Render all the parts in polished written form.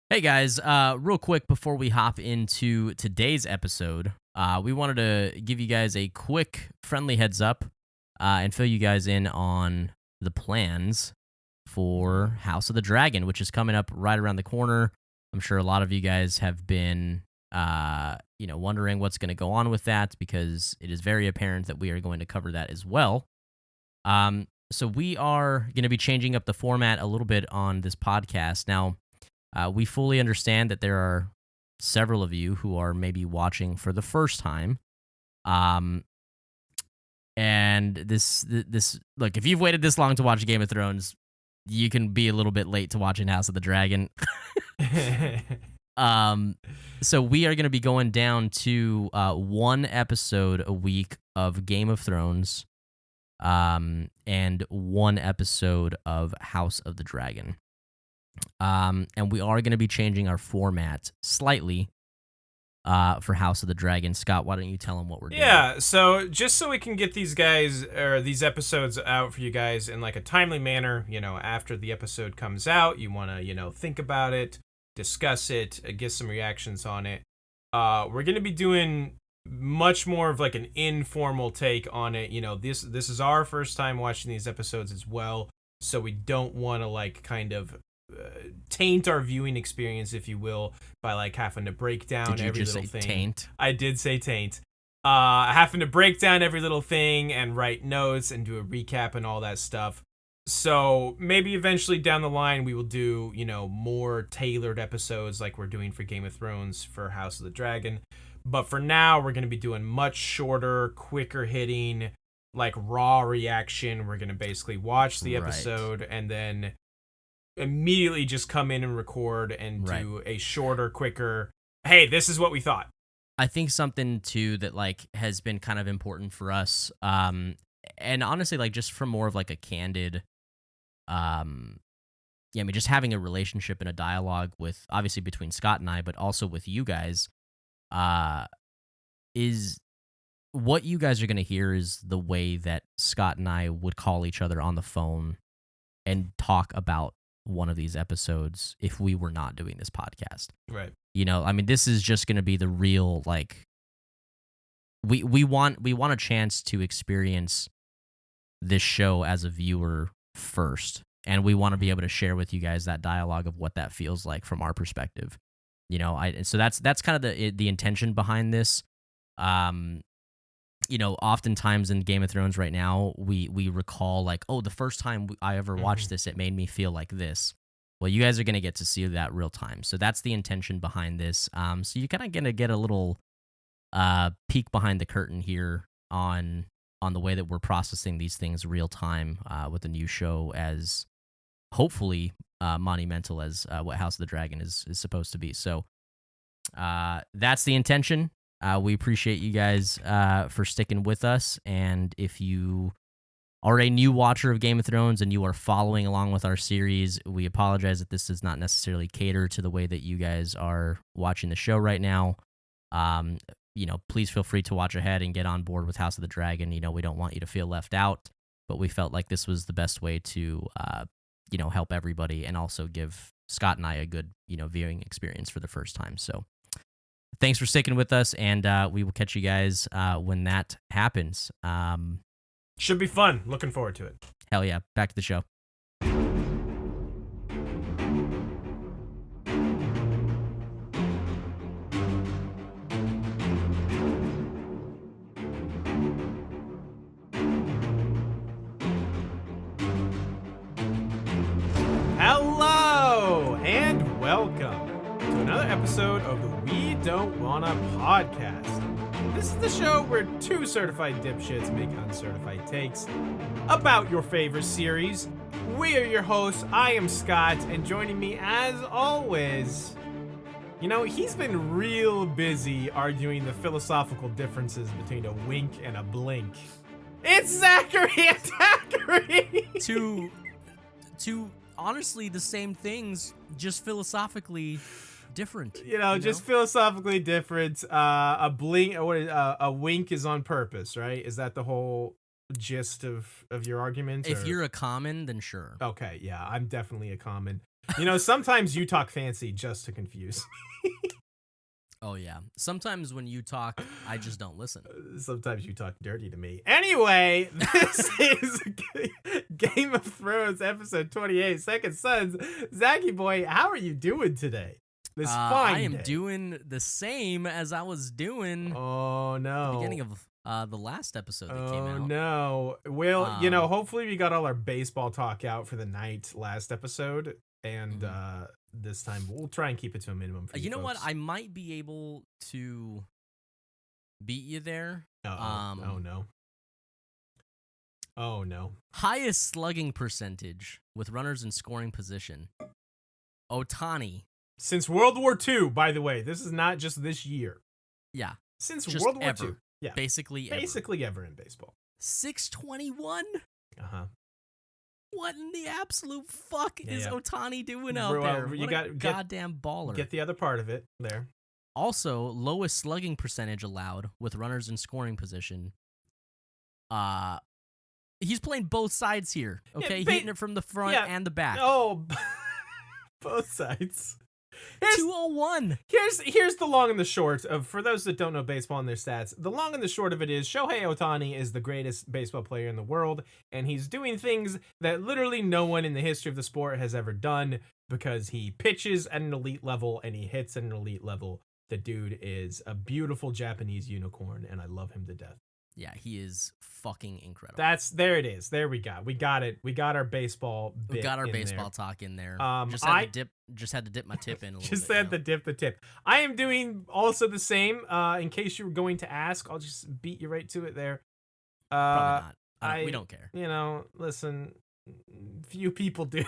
Hey guys, real quick before we hop into today's episode, we wanted to give you guys a quick friendly heads up and fill you guys in on the plans for House of the Dragon, which is coming up right around the corner. I'm sure a lot of you guys have been, wondering what's going to go on with that because it is very apparent that we are going to cover that as well. So we are going to be changing up the format a little bit on this podcast now. We fully understand that there are several of you who are maybe watching for the first time. And this look, if you've waited this long to watch Game of Thrones, you can be a little bit late to watching House of the Dragon. So we are going to be going down to one episode a week of Game of Thrones, and one episode of House of the Dragon. And we are going to be changing our format slightly for House of the Dragon. Scott, why don't you tell them what we're doing? Yeah, so just so we can get these guys or these episodes out for you guys in like a timely manner, after the episode comes out, you want to, think about it, discuss it, get some reactions on it. We're going to be doing much more of like an informal take on it. This is our first time watching these episodes as well, so we don't want to like kind of taint our viewing experience, if you will, by like having to break down every little thing. Taint? I did say taint. Having to break down every little thing and write notes and do a recap and all that stuff. So maybe eventually down the line we will do, more tailored episodes like we're doing for Game of Thrones for House of the Dragon. But for now, we're going to be doing much shorter, quicker hitting, like raw reaction. We're going to basically watch the episode and then immediately just come in and record and do a shorter, quicker, hey, this is what we thought. I think something too that like has been kind of important for us, and honestly, like just from more of like a candid, just having a relationship and a dialogue with obviously between Scott and I, but also with you guys, is what you guys are going to hear is the way that Scott and I would call each other on the phone and talk about one of these episodes if we were not doing this podcast. Right. This is just going to be the real, like, we want a chance to experience this show as a viewer first, and we want to be able to share with you guys that dialogue of what that feels like from our perspective. So that's kind of the intention behind this. Oftentimes in Game of Thrones right now, we recall like, oh, the first time I ever watched this, it made me feel like this. Well, you guys are going to get to see that real time. So that's the intention behind this. So you're kind of going to get a little peek behind the curtain here on the way that we're processing these things real time with the new show, as hopefully monumental as what House of the Dragon is supposed to be. So that's the intention. We appreciate you guys for sticking with us, and if you are a new watcher of Game of Thrones and you are following along with our series, we apologize that this does not necessarily cater to the way that you guys are watching the show right now. Please feel free to watch ahead and get on board with House of the Dragon. We don't want you to feel left out, but we felt like this was the best way to, help everybody and also give Scott and I a good, viewing experience for the first time. So thanks for sticking with us, and we will catch you guys when that happens. Should be fun. Looking forward to it. Hell yeah. Back to the show. Hello, and welcome to another episode of the We Don't Wanna podcast. This is the show where two certified dipshits make uncertified takes about your favorite series. We are your hosts. I am Scott, and joining me as always, he's been real busy arguing the philosophical differences between a wink and a blink. It's Zachary and Zachary! Two honestly the same things, just philosophically different. Just philosophically different. A blink, a wink is on purpose, right? Is that the whole gist of your argument? If you're a common, then sure. Okay, yeah, I'm definitely a common. You know, sometimes you talk fancy just to confuse. Oh yeah. Sometimes when you talk, I just don't listen. Sometimes you talk dirty to me. Anyway, this is Game of Thrones episode 28, Second Sons. Zachy boy, how are you doing today? This fine I am day. doing the same as I was doing Oh no. at the beginning of the last episode that came out. Oh no. Well, you know, hopefully we got all our baseball talk out for the night last episode. And this time we'll try and keep it to a minimum for you know folks. what? I might be able to beat you there. Oh no. Oh no. Highest slugging percentage with runners in scoring position. Ohtani. Since World War II, by the way. This is not just this year. Yeah. Since Just World War ever. II. Yeah. Basically ever in baseball. 621? Uh-huh. What in the absolute fuck is Yeah. Ohtani doing out Well, there? you What got- a goddamn baller. Get the other part of it there. Also, lowest slugging percentage allowed with runners in scoring position. He's playing both sides here, okay? Hitting it from the front and the back. Oh, both sides. 201. Here's the long and the short of, for those that don't know baseball and their stats, the long and the short of it is Shohei Ohtani is the greatest baseball player in the world, and he's doing things that literally no one in the history of the sport has ever done because he pitches at an elite level and he hits at an elite level. The dude is a beautiful Japanese unicorn, and I love him to death. Yeah, he is fucking incredible. There it is. There we got. We got it. We got our baseball bit. We got our in baseball there. talk in there. Just had to dip my tip in a little just bit. had to dip the tip. I am doing also the same. In case you were going to ask, I'll just beat you right to it there. Probably not. We don't care. You know, listen, few people do.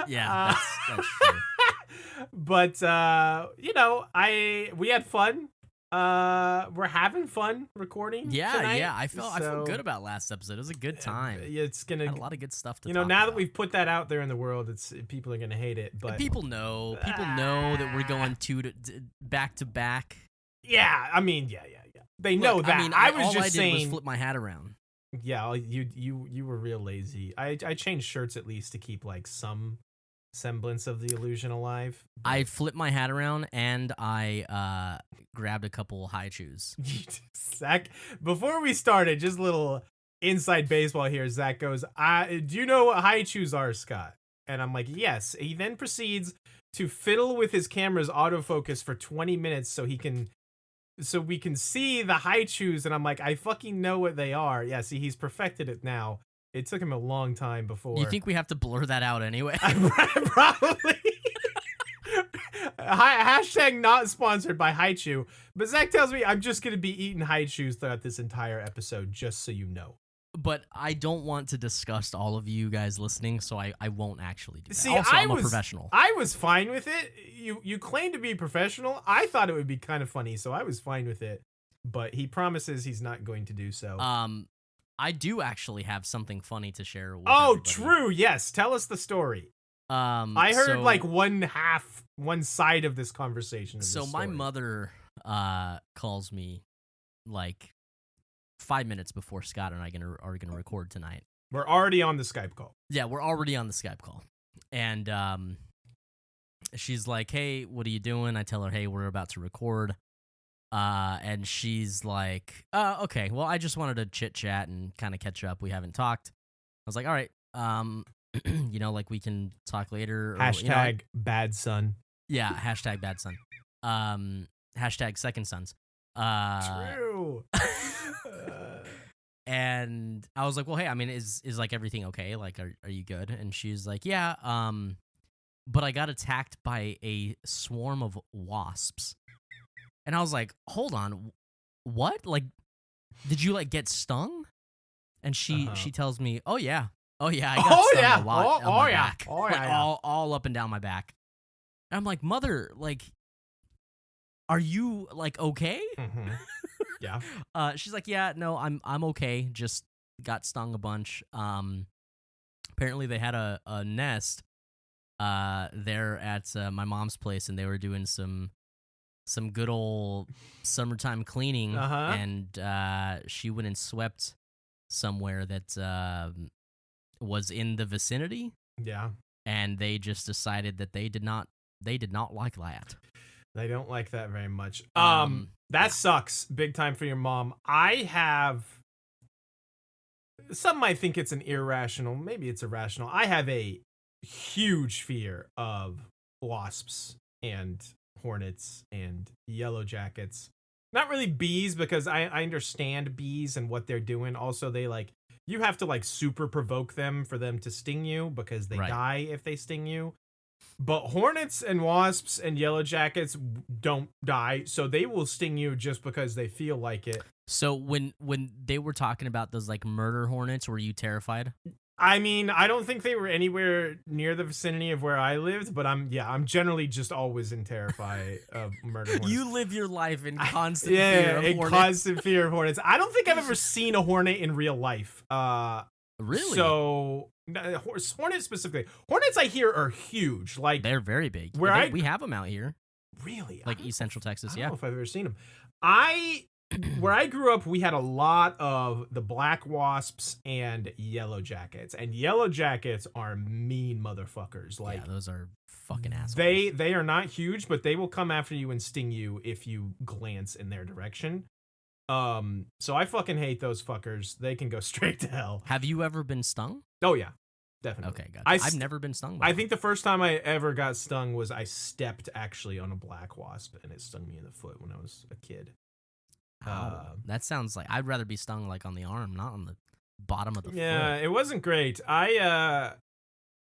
Yeah, that's true. But you know, we had fun. We're having fun recording. Yeah, tonight, yeah. I feel good about last episode. It was a good time. It's gonna Had a lot of good stuff to. You know, talk now about. that we've put that out there in the world, people are gonna hate it. But And people know that we're going back to back. Yeah, I mean, yeah. They know Look, that. I mean, I did saying, was flip my hat around. Yeah, you were real lazy. I changed shirts at least to keep like some semblance of the illusion alive. I flipped my hat around and I grabbed a couple high chews. Zach, before we started, just a little inside baseball here. Zach goes, do you know what high chews are, Scott? And I'm like, yes. He then proceeds to fiddle with his camera's autofocus for 20 minutes so we can see the high chews. And I'm like, I fucking know what they are. Yeah, see, he's perfected it now. It took him a long time before. You think we have to blur that out anyway? Probably. Hashtag not sponsored by Haichu. But Zach tells me I'm just going to be eating Haichus throughout this entire episode, just so you know. But I don't want to disgust all of you guys listening, so I won't actually do that. See, also, I'm a professional. I was fine with it. You claim to be professional. I thought it would be kind of funny, so I was fine with it. But he promises he's not going to do so. I do actually have something funny to share with everybody. True. True. Yes. Tell us the story. I heard like one side of this conversation. So my mother calls me like 5 minutes before Scott and I are gonna record tonight. We're already on the Skype call. Yeah, we're already on the Skype call. And she's like, hey, what are you doing? I tell her, hey, we're about to record. And she's like, okay, well, I just wanted to chit chat and kind of catch up. We haven't talked. I was like, all right, you know, like we can talk later. Hashtag bad son. Yeah, hashtag bad son. Hashtag second sons. True. And I was like, well, hey, I mean, is like everything okay? Like, are you good? And she's like, yeah, but I got attacked by a swarm of wasps. And I was like, hold on, what? Like, did you like get stung? And she tells me, oh yeah, I got stung a lot on my back. All up and down my back. And I'm like, mother, like, are you like okay? Mm-hmm. Yeah. She's like, yeah, no, I'm okay. Just got stung a bunch. Apparently they had a nest there at my mom's place, and they were doing some good old summertime cleaning, and she went and swept somewhere that was in the vicinity. Yeah. and they just decided that they did not like that. They don't like that very much. Yeah. That sucks big time for your mom. I have some might think it's an irrational, maybe it's irrational. I have a huge fear of wasps and hornets and yellow jackets. Not really bees, because I understand bees and what they're doing. Also, they like, you have to like super provoke them for them to sting you, because they die if they sting you. But hornets and wasps and yellow jackets don't die, so they will sting you just because they feel like it. So when they were talking about those like murder hornets, were you terrified? I mean, I don't think they were anywhere near the vicinity of where I lived, but I'm generally just always in terrified of murder hornets. You live your life in constant fear of hornets. Constant fear of hornets. I don't think I've ever seen a hornet in real life. Really? So hornets specifically. Hornets I hear are huge. Like, they're very big. We have them out here. Really? Like East Central Texas, I don't know if I've ever seen them. Where I grew up, we had a lot of the black wasps and yellow jackets. And yellow jackets are mean motherfuckers. Like, yeah, those are fucking assholes. They are not huge, but they will come after you and sting you if you glance in their direction. So I fucking hate those fuckers. They can go straight to hell. Have you ever been stung? Oh yeah, definitely. Okay, good. I've never been stung by I think the first time I ever got stung was I stepped actually on a black wasp, and it stung me in the foot when I was a kid. That sounds like I'd rather be stung like on the arm, not on the bottom of the foot. Yeah, it wasn't great. I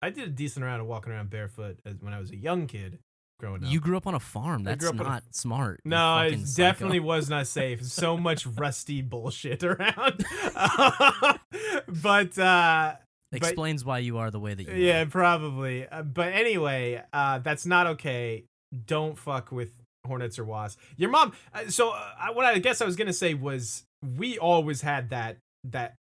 did a decent amount of walking around barefoot when I was a young kid growing up. You grew up on a farm. That's not smart. No, it definitely was not safe. So much rusty bullshit around. But explains why you are the way that you are. Yeah, probably. But anyway, that's not okay. Don't fuck with hornets or wasps. Your mom. What I guess I was gonna say was, we always had that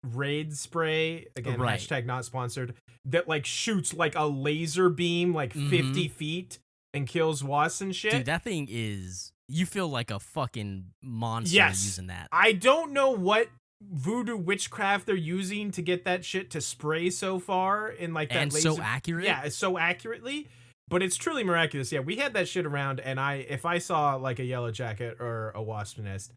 raid spray, again, hashtag not sponsored, that like shoots like a laser beam like 50 feet and kills wasps and shit. Dude, that thing is, you feel like a fucking monster using that. I don't know what voodoo witchcraft they're using to get that shit to spray so far in like that and laser. so accurate. Yeah, so accurately. But it's truly miraculous. Yeah, we had that shit around, and if I saw like a yellow jacket or a wasp nest,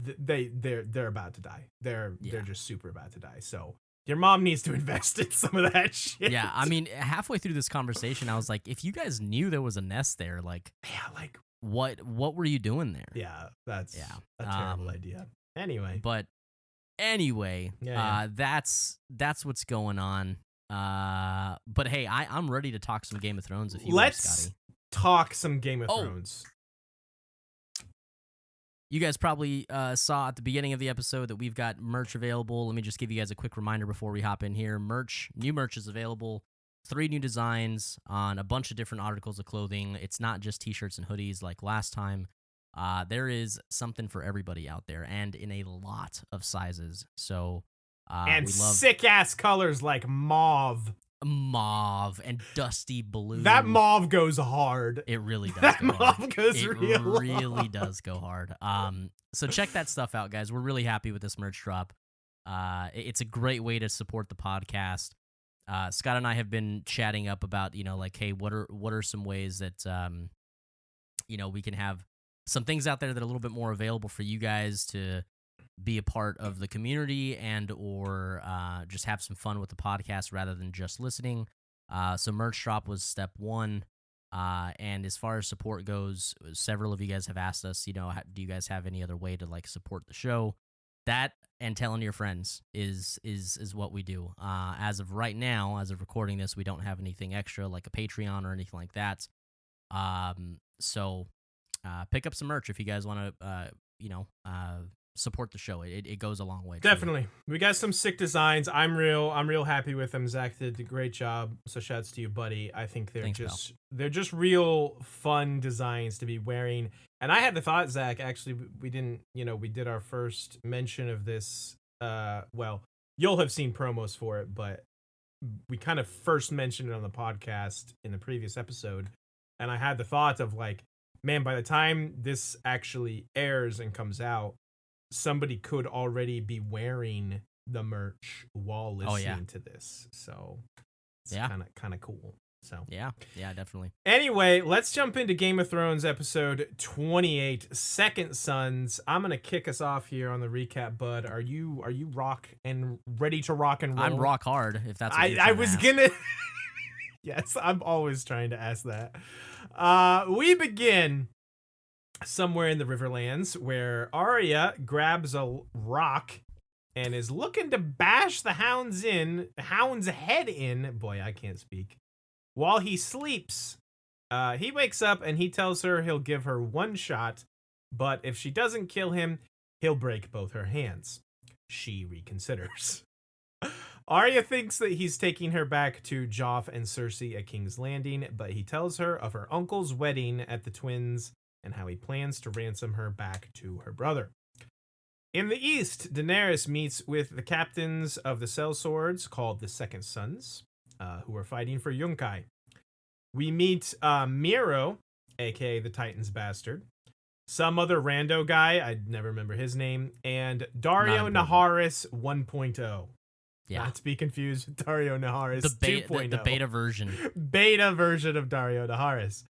they're about to die. They're just super about to die. So your mom needs to invest in some of that shit. Yeah, I mean, halfway through this conversation, I was like, if you guys knew there was a nest there, like, what were you doing there? Yeah, that's a terrible idea. Anyway, that's what's going on. But hey, I'm ready to talk some Game of Thrones if you Let's are, Scotty. Talk some Game of Thrones. You guys probably saw at the beginning of the episode that we've got merch available. Let me just give you guys a quick reminder before we hop in here. New merch is available. 3 new designs on a bunch of different articles of clothing. It's not just t-shirts and hoodies like last time. There is something for everybody out there, and in a lot of sizes. So, and sick-ass colors like mauve and dusty blue. That mauve goes hard. It really does. That mauve goes really does go hard. So check that stuff out, guys. We're really happy with this merch drop. It's a great way to support the podcast. Scott and I have been chatting up about, like, hey, what are some ways that we can have some things out there that are a little bit more available for you guys to be a part of the community or just have some fun with the podcast rather than just listening. So merch drop was step 1. And as far as support goes, several of you guys have asked us, do you guys have any other way to like support the show? That and telling your friends is what we do. As of right now, as of recording this, we don't have anything extra like a Patreon or anything like that. So pick up some merch if you guys want to, support the show. It goes a long way. Definitely. We got some sick designs. I'm real happy with them. Zach did a great job. So shouts to you, buddy. I think they're just real fun designs to be wearing. And I had the thought, Zach, actually, we did our first mention of this. Well, you'll have seen promos for it, but we kind of first mentioned it on the podcast in the previous episode. And I had the thought of like, man, by the time this actually airs and comes out, somebody could already be wearing the merch while listening to this. So It's Yeah. kind of cool. So Yeah, definitely. anyway, let's jump into Game of Thrones episode 28, Second Sons. I'm gonna kick us off here on the recap, bud. Are you rock and ready to rock and roll? I'm rock hard. If that's what you're I trying was to ask. gonna. Yes, I'm always trying to ask that. We begin somewhere in the Riverlands where Arya grabs a rock and is looking to bash the hound's head in. Boy, I can't speak. While he sleeps, he wakes up and he tells her he'll give her one shot, but if she doesn't kill him, he'll break both her hands. She reconsiders. Arya thinks that he's taking her back to Joff and Cersei at King's Landing, but he tells her of her uncle's wedding at the twins and how he plans to ransom her back to her brother. In the east, Daenerys meets with the captains of the sellswords called the Second Sons, who are fighting for Yunkai. We meet Miro, aka the Titan's bastard, some other rando guy, I never remember his name, and Dario Naharis 1.0. Yeah. Not to be confused with Dario Naharis 2.0. The beta version. Beta version of Dario Naharis.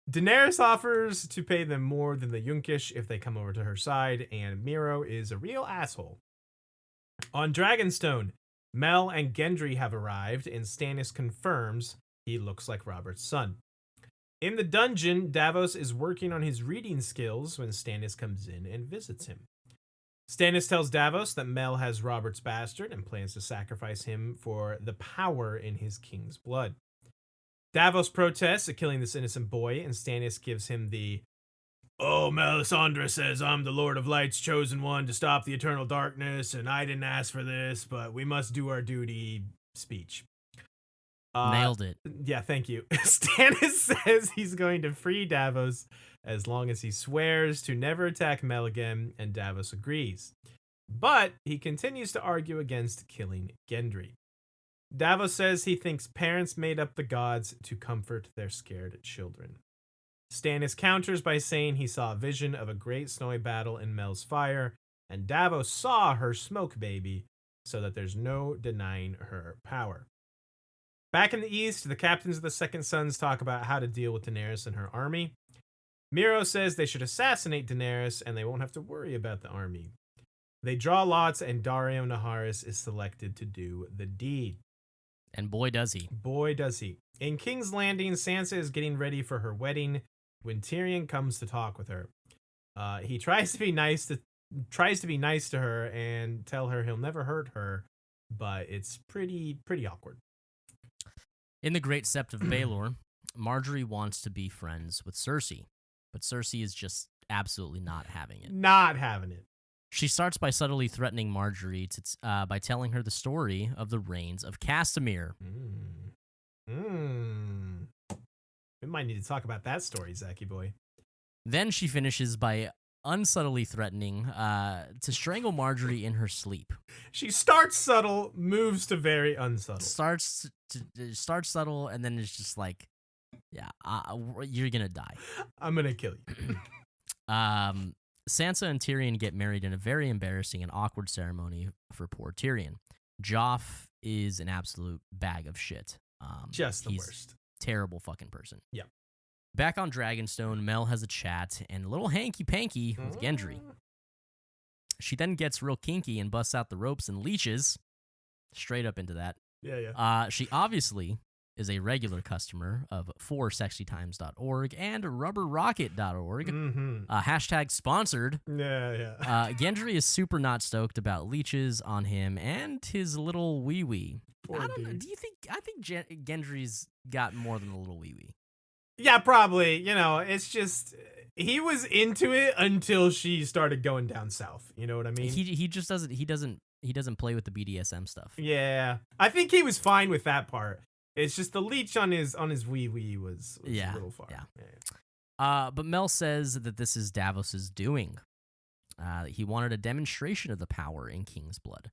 Daenerys offers to pay them more than the Yunkish if they come over to her side, and Miro is a real asshole. On Dragonstone, Mel and Gendry have arrived, and Stannis confirms he looks like Robert's son. In the dungeon, Davos is working on his reading skills when Stannis comes in and visits him. Stannis tells Davos that Mel has Robert's bastard and plans to sacrifice him for the power in his king's blood. Davos protests at killing this innocent boy, and Stannis gives him the "Oh, Melisandre says I'm the Lord of Light's chosen one to stop the eternal darkness, and I didn't ask for this, but we must do our duty" speech. Nailed it. Yeah, thank you. Stannis says he's going to free Davos as long as he swears to never attack Mel again, and Davos agrees. But he continues to argue against killing Gendry. Davos says he thinks parents made up the gods to comfort their scared children. Stannis counters by saying he saw a vision of a great snowy battle in Mel's fire, and Davos saw her smoke baby, so that there's no denying her power. Back in the east, the captains of the Second Sons talk about how to deal with Daenerys and her army. Miro says they should assassinate Daenerys and they won't have to worry about the army. They draw lots and Dario Naharis is selected to do the deed. And boy, does he. Boy, does he. In King's Landing, Sansa is getting ready for her wedding when Tyrion comes to talk with her. He tries to be nice to her and tell her he'll never hurt her, but it's pretty awkward. In the Great Sept of Baelor, Marjorie wants to be friends with Cersei, but Cersei is just absolutely not having it. Not having it. She starts by subtly threatening Marjorie by telling her the story of the reigns of Castamere. We might need to talk about that story, Zachy boy. Then she finishes by unsubtly threatening to strangle Marjorie in her sleep. She starts subtle, moves to very unsubtle. Starts subtle, and then it's just like, yeah, you're gonna die. I'm gonna kill you. Sansa and Tyrion get married in a very embarrassing and awkward ceremony for poor Tyrion. Joff is an absolute bag of shit. Just the worst. Terrible fucking person. Yeah. Back on Dragonstone, Mel has a chat and a little hanky-panky with Gendry. She then gets real kinky and busts out the ropes and leeches. Straight up into that. Yeah. She obviously is a regular customer of 4sexytimes.org and rubberrocket.org. Hashtag sponsored. Yeah. Gendry is super not stoked about leeches on him and his little wee-wee. I don't know. I think Gendry's got more than a little wee-wee. Yeah, probably. You know, it's just he was into it until she started going down south. You know what I mean? He just doesn't. He doesn't play with the BDSM stuff. Yeah, I think he was fine with that part. It's just the leech on his wee wee was a little far. Yeah. But Mel says that this is Davos's doing. He wanted a demonstration of the power in King's blood.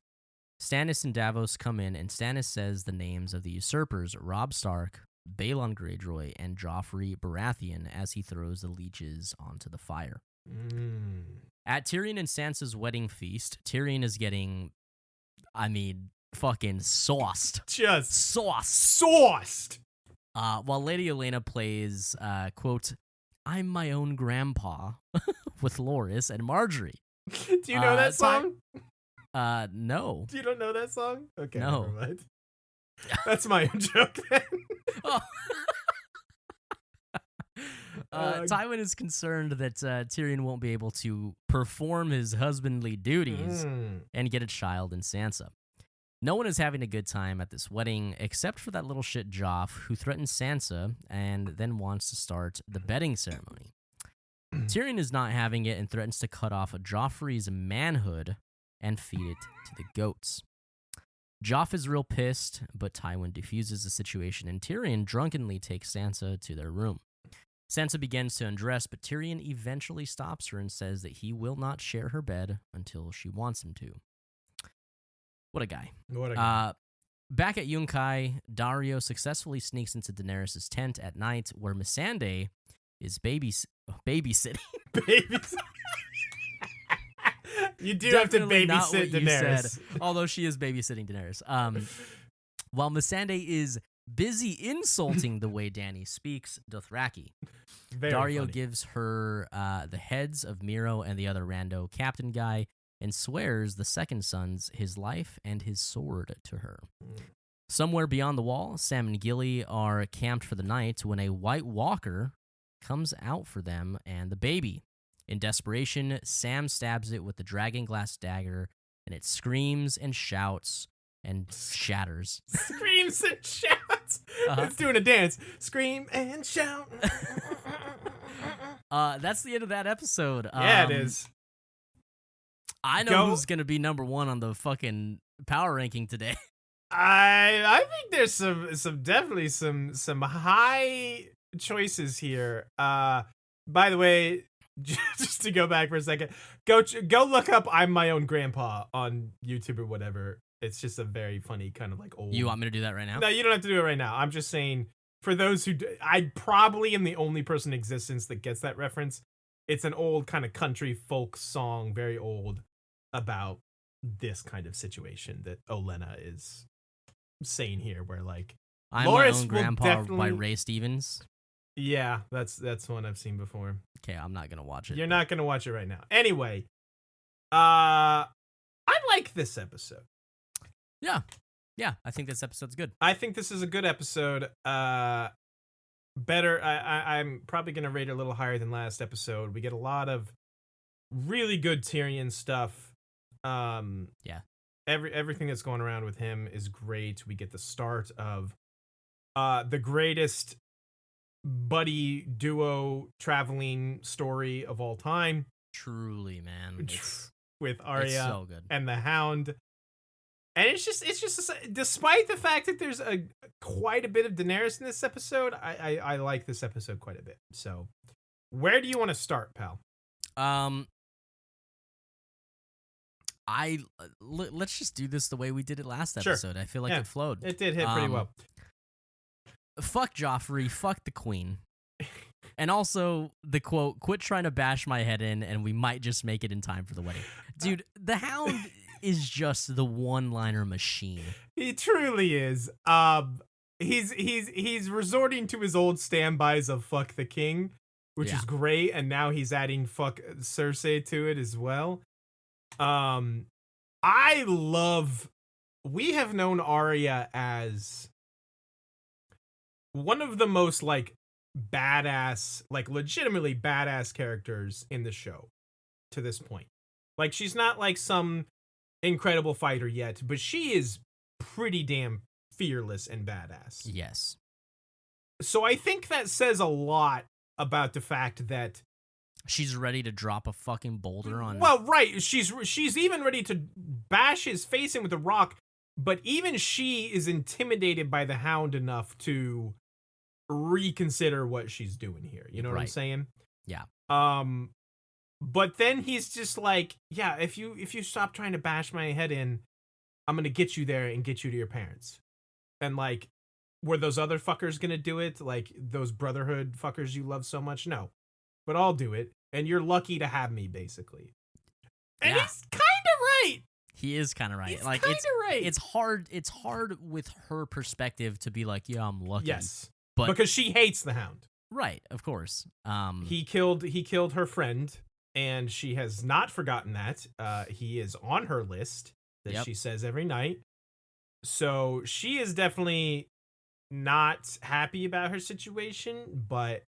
Stannis and Davos come in, and Stannis says the names of the usurpers: Robb Stark, Balon Greyjoy, and Joffrey Baratheon as he throws the leeches onto the fire. At Tyrion and Sansa's wedding feast, Tyrion is getting, fucking sauced. Just Sauced. sauced. While Lady Elena plays, quote, I'm my own grandpa with Loris and Marjorie. Do you know that song? No. You don't know that song? Okay, No. never mind. That's my own joke then. Oh. Tywin is concerned that Tyrion won't be able to perform his husbandly duties and get a child in Sansa. No one is having a good time at this wedding except for that little shit Joff, who threatens Sansa and then wants to start the bedding ceremony. Tyrion is not having it and threatens to cut off Joffrey's manhood and feed it to the goats. Joff is real pissed, but Tywin diffuses the situation and Tyrion drunkenly takes Sansa to their room. Sansa begins to undress, but Tyrion eventually stops her and says that he will not share her bed until she wants him to. What a guy. What a guy. Back at Yunkai, Dario successfully sneaks into Daenerys' tent at night where Missandei is babysitting. Babysitting. You do Definitely have to babysit Daenerys. Although she is babysitting Daenerys. While Missandei is busy insulting the way Dany speaks Dothraki. Dario funny. gives her the heads of Miro and the other rando captain guy and swears the second son's his life and his sword to her. Somewhere beyond the wall, Sam and Gilly are camped for the night when a White Walker comes out for them and the baby. In desperation, Sam stabs it with the dragon glass dagger, and it screams and shouts and shatters. Screams and shouts. It's doing a dance. Scream and shout. That's the end of that episode. Yeah, it is. I know who's gonna be number one on the fucking power ranking today. I think there's some definitely some high choices here. By the way, just to go back for a second, go look up "I'm My Own Grandpa" on YouTube or whatever. It's just a very funny kind of like old. You want me to do that right now? No, you don't have to do it right now. I'm just saying for those who I probably am the only person in existence that gets that reference. It's an old kind of country folk song, very old, about this kind of situation that Olenna is saying here, where like I'm Loris My Own Grandpa by Ray Stevens. Yeah, that's one I've seen before. Okay, I'm not gonna watch it. You're not gonna watch it right now. Anyway, I like this episode. Yeah, I think this episode's good. I think this is a good episode. Better. I'm probably gonna rate it a little higher than last episode. We get a lot of really good Tyrion stuff. Yeah. Everything that's going around with him is great. We get the start of the greatest buddy duo traveling story of all time. Truly, man. With Arya it's so good. and the Hound. And it's just despite the fact that there's quite a bit of Daenerys in this episode, I like this episode quite a bit. So, where do you want to start, pal? Let's just do this the way we did it last episode. Sure. I feel like it flowed. It did hit pretty well. Fuck Joffrey, fuck the queen. And also the quote, quit trying to bash my head in and we might just make it in time for the wedding. Dude, the Hound is just the one-liner machine. He truly is. He's resorting to his old standbys of fuck the king, which is great, and now he's adding fuck Cersei to it as well. We have known Arya as one of the most like badass, like legitimately badass characters in the show to this point. Like, she's not like some incredible fighter yet, but she is pretty damn fearless and badass. Yes. So I think that says a lot about the fact that she's ready to drop a fucking boulder on. Well, right. She's even ready to bash his face in with a rock, but even she is intimidated by the Hound enough to reconsider what she's doing here. You know what I'm saying? Yeah. But then he's just like, yeah, if you stop trying to bash my head in, I'm gonna get you there and get you to your parents. And like, were those other fuckers gonna do it? Like those Brotherhood fuckers you love so much? No. But I'll do it, and you're lucky to have me, basically. And he's kind of right. He is kind of right. He's Like kind of right. it's hard. It's hard with her perspective to be like, yeah, I'm lucky. Yes, but because she hates the Hound. right, of course. He killed her friend, and she has not forgotten that. He is on her list that she says every night. So she is definitely not happy about her situation, but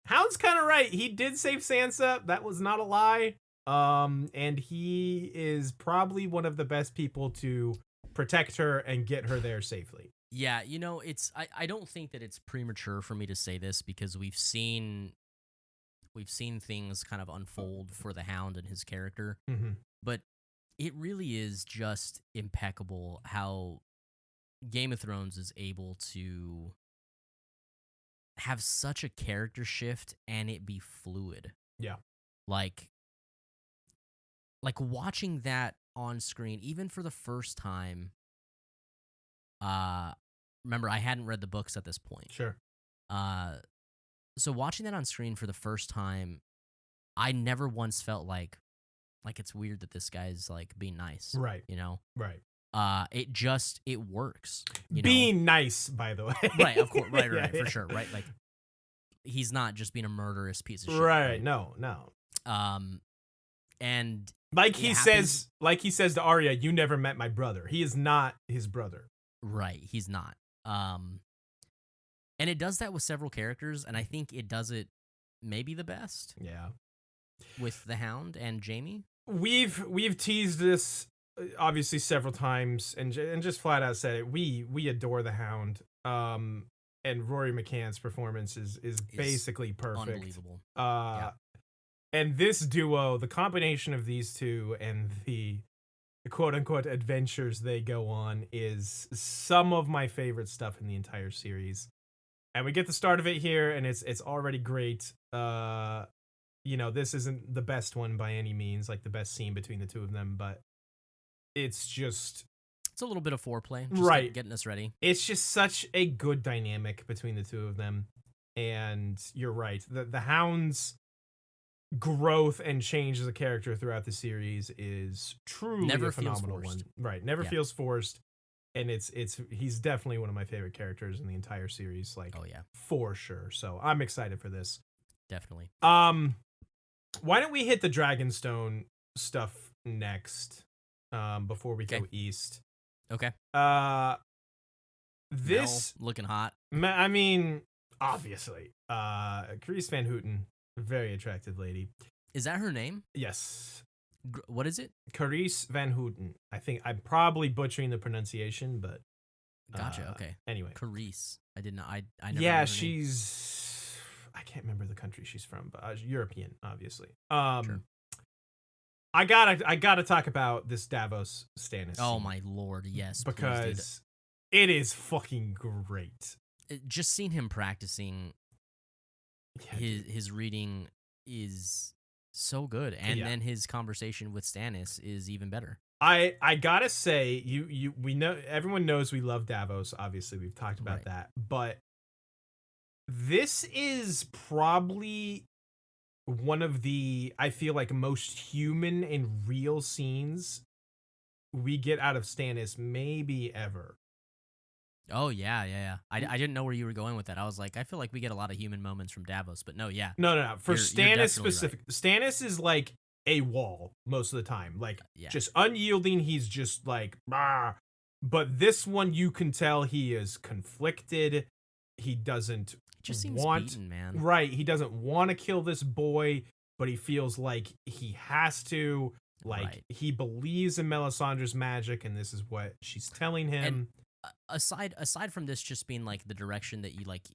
Hound's kind of right. He did save Sansa. That was not a lie. And he is probably one of the best people to protect her and get her there safely. Yeah, it's I don't think that it's premature for me to say this because we've seen things kind of unfold for the Hound and his character. Mm-hmm. But it really is just impeccable how Game of Thrones is able to have such a character shift and it be fluid. Yeah. Like watching that on screen, even for the first time. Remember, I hadn't read the books at this point. Sure. So watching that on screen for the first time, I never once felt like it's weird that this guy's like being nice. Right. Right. It works. Being nice, by the way. Right, of course. Right, for sure. Right. Like he's not just being a murderous piece of shit. Right. No. And like he says to Arya, you never met my brother. He is not his brother. Right, he's not. And it does that with several characters, and I think it does it maybe the best. Yeah. With the Hound and Jaime. We've teased this obviously several times and just flat out said it. We adore the Hound. And Rory McCann's performance is basically perfect. Unbelievable. And this duo, the combination of these two and the quote unquote adventures they go on is some of my favorite stuff in the entire series. And we get the start of it here, and it's already great. This isn't the best one by any means, like the best scene between the two of them, but it's a little bit of foreplay, just right, getting us ready. It's just such a good dynamic between the two of them, and you're right. The Hound's growth and change as a character throughout the series is truly a phenomenal one. Right, never feels forced. And he's definitely one of my favorite characters in the entire series, like for sure. So I'm excited for this. Definitely. Why don't we hit the Dragonstone stuff next, before we go east? Okay. This Mel, looking hot. I mean, obviously, Carice Van Houten, very attractive lady. Is that her name? Yes. What is it? Carice Van Houten. I think I'm probably butchering the pronunciation, but gotcha. Okay. Anyway, Carice. I did not. I never. Yeah, she's. I can't remember the country she's from, but European, obviously. Sure. I gotta talk about this Davos Stannis. Oh my lord, yes. Because it is fucking great. Just seeing him practicing his reading is so good, and then his conversation with Stannis is even better. I gotta say, we know, everyone knows we love Davos. Obviously, we've talked about that, but this is probably one of the, I feel like, most human and real scenes we get out of Stannis maybe ever. Oh yeah. I didn't know where you were going with that. I was like, I feel like we get a lot of human moments from Davos, but no. No. For Stannis specific, right. Stannis is like a wall most of the time, like just unyielding. He's just like, bah. But this one, you can tell he is conflicted. He doesn't beaten, man. Right. He doesn't want to kill this boy, but he feels like he has to. Like he believes in Melisandre's magic, and this is what she's telling him. And aside from this just being like the direction that you like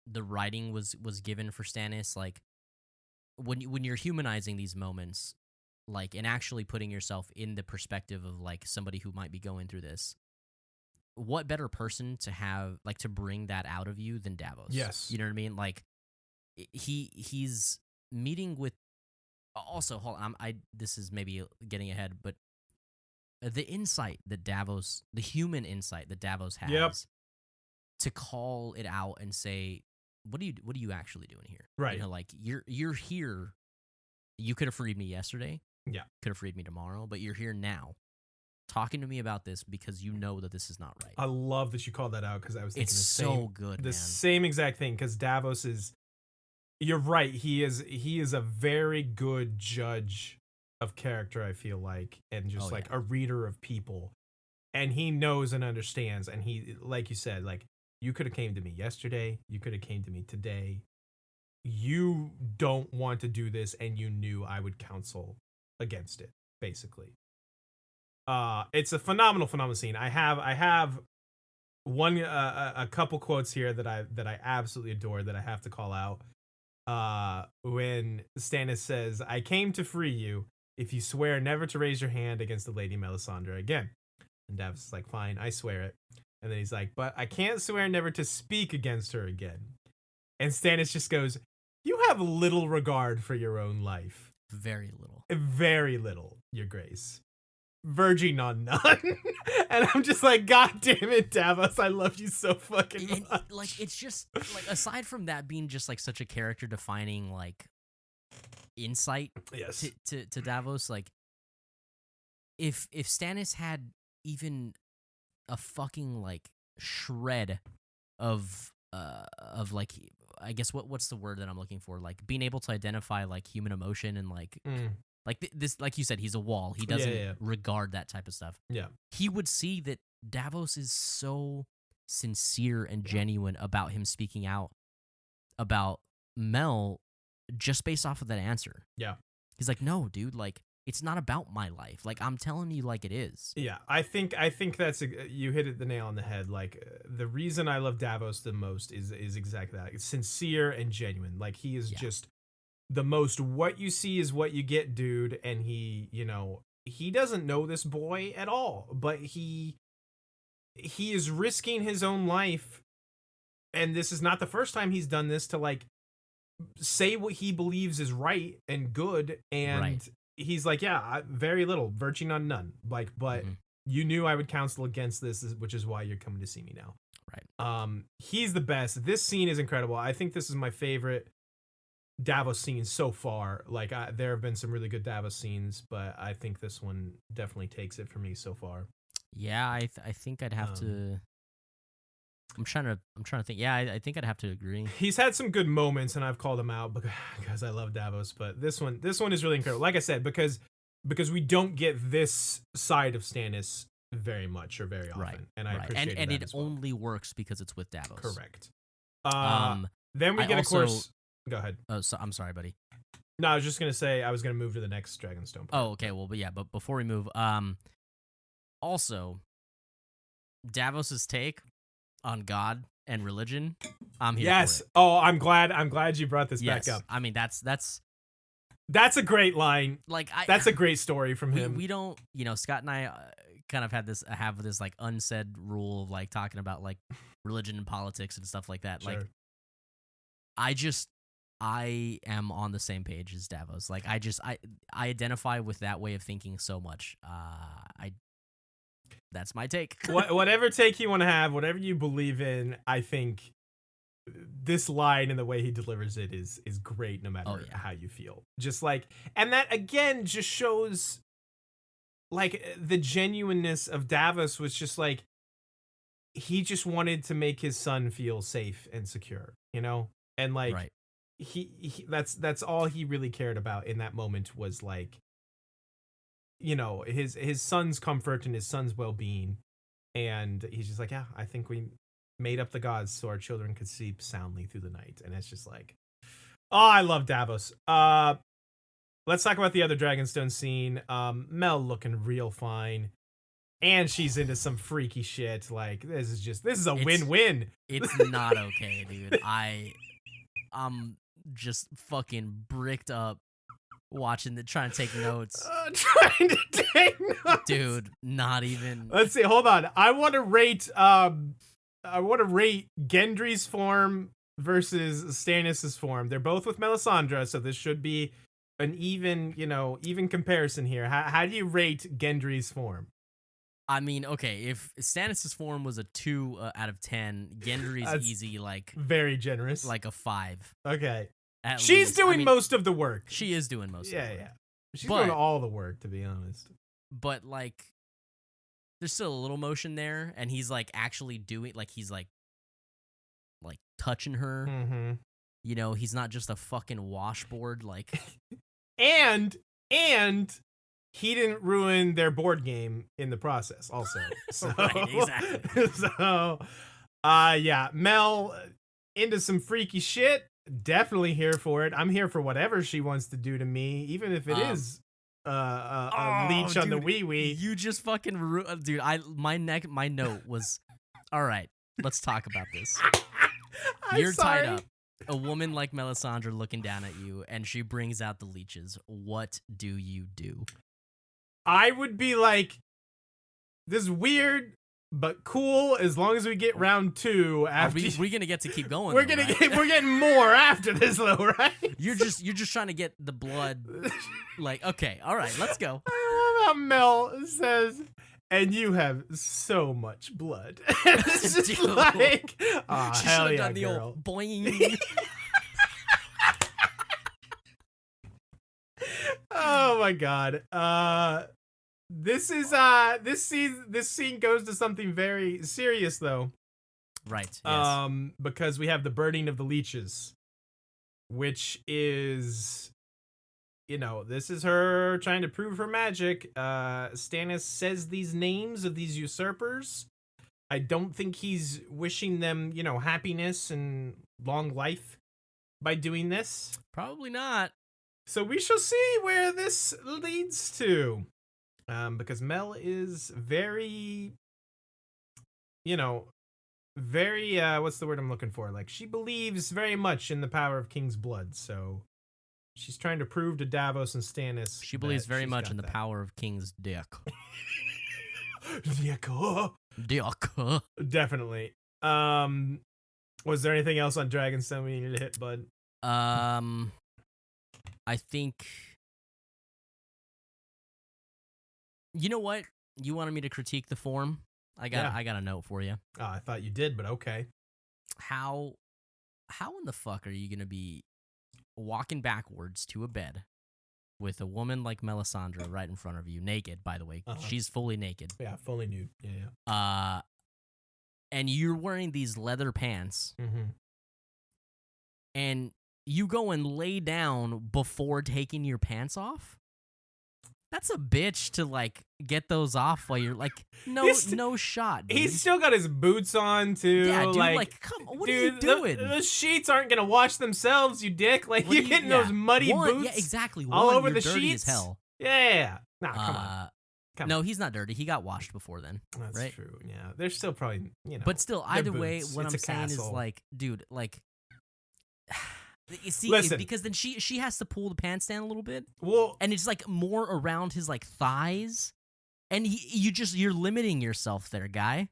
the writing was given for Stannis, like when you're humanizing these moments, like, and actually putting yourself in the perspective of like somebody who might be going through this, what better person to have like to bring that out of you than Davos? Yes. You know what I mean? Like he's meeting with. Also, hold on, this is maybe getting ahead, but the insight that Davos, the human insight that Davos has, to call it out and say, what are you actually doing here? Right. Like you're here. You could have freed me yesterday. Yeah. Could have freed me tomorrow, but you're here now talking to me about this because you know that this is not right. I love that you called that out because I was thinking It's so good, man. same exact thing, because Davos is, you're right, he is a very good judge of character, I feel like, and just a reader of people. And he knows and understands, and he, like you said, like, you could have came to me yesterday, you could have came to me today. You don't want to do this, and you knew I would counsel against it, basically. It's a phenomenal scene. I have one a couple quotes here that I absolutely adore that I have to call out. When Stannis says, "I came to free you if you swear never to raise your hand against the Lady Melisandre again." And Davos is like, "Fine, I swear it." And then he's like, "But I can't swear never to speak against her again." And Stannis just goes, "You have little regard for your own life." Very little. Very little, Your Grace. Verging on none. And I'm just like, God damn it, Davos, I love you so fucking much. Like, it's just, like, aside from that being just, like, such a character-defining, like, insight Yes. to Davos, like, if Stannis had even a fucking, like, shred of like, I guess what's the word that I'm looking for, like being able to identify like human emotion and like like this, like you said, he's a wall, he doesn't regard that type of stuff. He would see that Davos is so sincere and genuine about him speaking out about Mel just based off of that answer. He's like, no dude, like, it's not about my life. Like, I'm telling you like it is. Yeah, I think that's you hit the nail on the head. Like, the reason I love Davos the most is exactly that. It's sincere and genuine. Like, he is just the most what you see is what you get, dude. And he, you know, he doesn't know this boy at all, but he is risking his own life. And this is not the first time he's done this, to like say what he believes is right and good. And he's like, yeah, very little, verging on none. Like, but you knew I would counsel against this, which is why you're coming to see me now. He's the best. This scene is incredible. I think this is my favorite Davos scene so far. Like, there have been some really good Davos scenes, but I think this one definitely takes it for me so far. Yeah, I think I'd have to. I'm trying to think. Yeah, I think I'd have to agree. He's had some good moments, and I've called him out because I love Davos. But this one is really incredible. Like I said, because we don't get this side of Stannis very much or very often, and I appreciate that. And it as well. only works because it's with Davos. Correct. Then we get, of course. Go ahead. Oh, so, I'm sorry, buddy. No, I was just gonna say I was gonna move to the next Dragonstone part. Oh, okay. Well, but before we move, also, Davos's take on God and religion, I'm here for it. Oh, I'm glad you brought this back up. I mean, that's a great line. Like, that's a great story from him. We don't, you know, Scott and I kind of have this like unsaid rule of like talking about like religion and politics and stuff like that. Sure. Like, I am on the same page as Davos. Like, I identify with that way of thinking so much. That's my take. Whatever take you want to have, whatever you believe in, I think this line and the way he delivers it is great, no matter how you feel. Just like, and that again just shows like the genuineness of Davos was just like, he just wanted to make his son feel safe and secure, you know? And like, he that's all he really cared about in that moment, was like, you know, his son's comfort and his son's well-being. And he's just like, yeah, I think we made up the gods so our children could sleep soundly through the night. And it's just like, oh, I love Davos. Let's talk about the other Dragonstone scene. Mel looking real fine, and she's into some freaky shit. Like, this is a win-win. It's not okay, dude. I'm just fucking bricked up watching trying to take notes. Trying to take notes. Dude, not even. Let's see, hold on. I want to rate Gendry's form versus Stannis' form. They're both with Melisandre, so this should be an even comparison here. How do you rate Gendry's form? I mean, okay, if Stannis' form was a 2 out of 10, Gendry's easy, like, very generous, like a 5. Okay. She's doing most of the work. She is doing most of the work. Yeah. She's doing all the work, to be honest. But like, there's still a little motion there, and he's like actually doing, like he's like touching her. Mm-hmm. You know, he's not just a fucking washboard. Like, and he didn't ruin their board game in the process. Also, so, right, exactly. So, yeah, Mel into some freaky shit. Definitely here for it. I'm here for whatever she wants to do to me, even if it is a leech on the wee wee. You just fucking dude. My note was, all right. Let's talk about this. You're tied up. A woman like Melisandre looking down at you, and she brings out the leeches. What do you do? I would be like, this is weird, but cool. As long as we get round 2 after, we're gonna get to keep going. We're getting more after this, though, right? You're just trying to get the blood. Like, okay, all right, let's go. I love how Mel says, and you have so much blood. It's just Dude. like, She hell should have yeah, done the girl. old boing. Oh my god. This scene goes to something very serious though. Right. Yes. Because we have the burning of the leeches, which is, you know, this is her trying to prove her magic. Stannis says these names of these usurpers. I don't think he's wishing them, you know, happiness and long life by doing this. Probably not. So we shall see where this leads to. Because Mel is very, you know, very, what's the word I'm looking for? Like, she believes very much in the power of King's blood. So she's trying to prove to Davos and Stannis. She believes very much in the power of King's dick. Dick. Dick. Definitely. Was there anything else on Dragonstone we needed to hit, bud? I think. You know what? You wanted me to critique the form. I got a note for you. Oh, I thought you did, but okay. How in the fuck are you gonna be walking backwards to a bed with a woman like Melisandre right in front of you, naked, by the way? She's fully naked. Yeah, fully nude. Yeah. And you're wearing these leather pants, Mm-hmm. and you go and lay down before taking your pants off? That's a bitch to, like, get those off while you're, like, no shot, dude. He's still got his boots on, too. Yeah, dude, like come on, what are you doing? The sheets aren't going to wash themselves, you dick. Like, you're getting those muddy boots yeah, exactly. all over you're the dirty sheets. as hell. Yeah. Nah, come on. No, he's not dirty. He got washed before then. That's right? true, yeah. They're still probably, you know. But still, either way, boots. what It's I'm a saying castle. is, like, dude, like... You see, Listen. because then she has to pull the pants down a little bit, Well, and it's like more around his like thighs, and you're limiting yourself there, guy.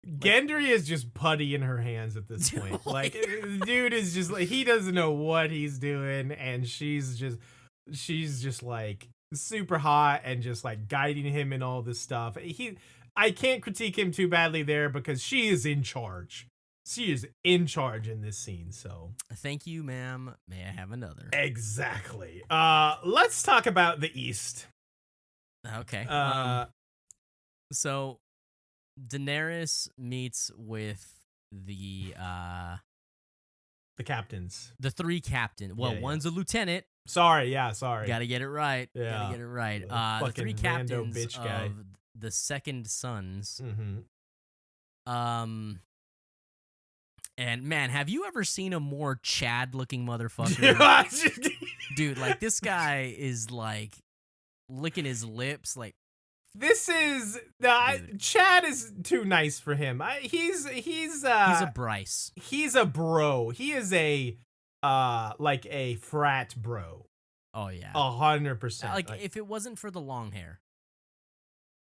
Gendry is just putty in her hands at this point. Like, dude is just like, he doesn't know what he's doing, and she's just like super hot and just like guiding him in all this stuff. I can't critique him too badly there because she is in charge. She is in charge in this scene, so. Thank you, ma'am. May I have another? Exactly. Let's talk about the East. Okay. So Daenerys meets with the captains. The 3 captains. Well, one's a lieutenant. Sorry. Gotta get it right. Yeah. Gotta get it right. The 3 captains of the Second Sons. Mm-hmm. And man, have you ever seen a more Chad-looking motherfucker? Dude, like this guy is like licking his lips, like. This is Chad is too nice for him. He's a Bryce. He's a bro. He is a like a frat bro. Oh yeah, 100%. Like if it wasn't for the long hair,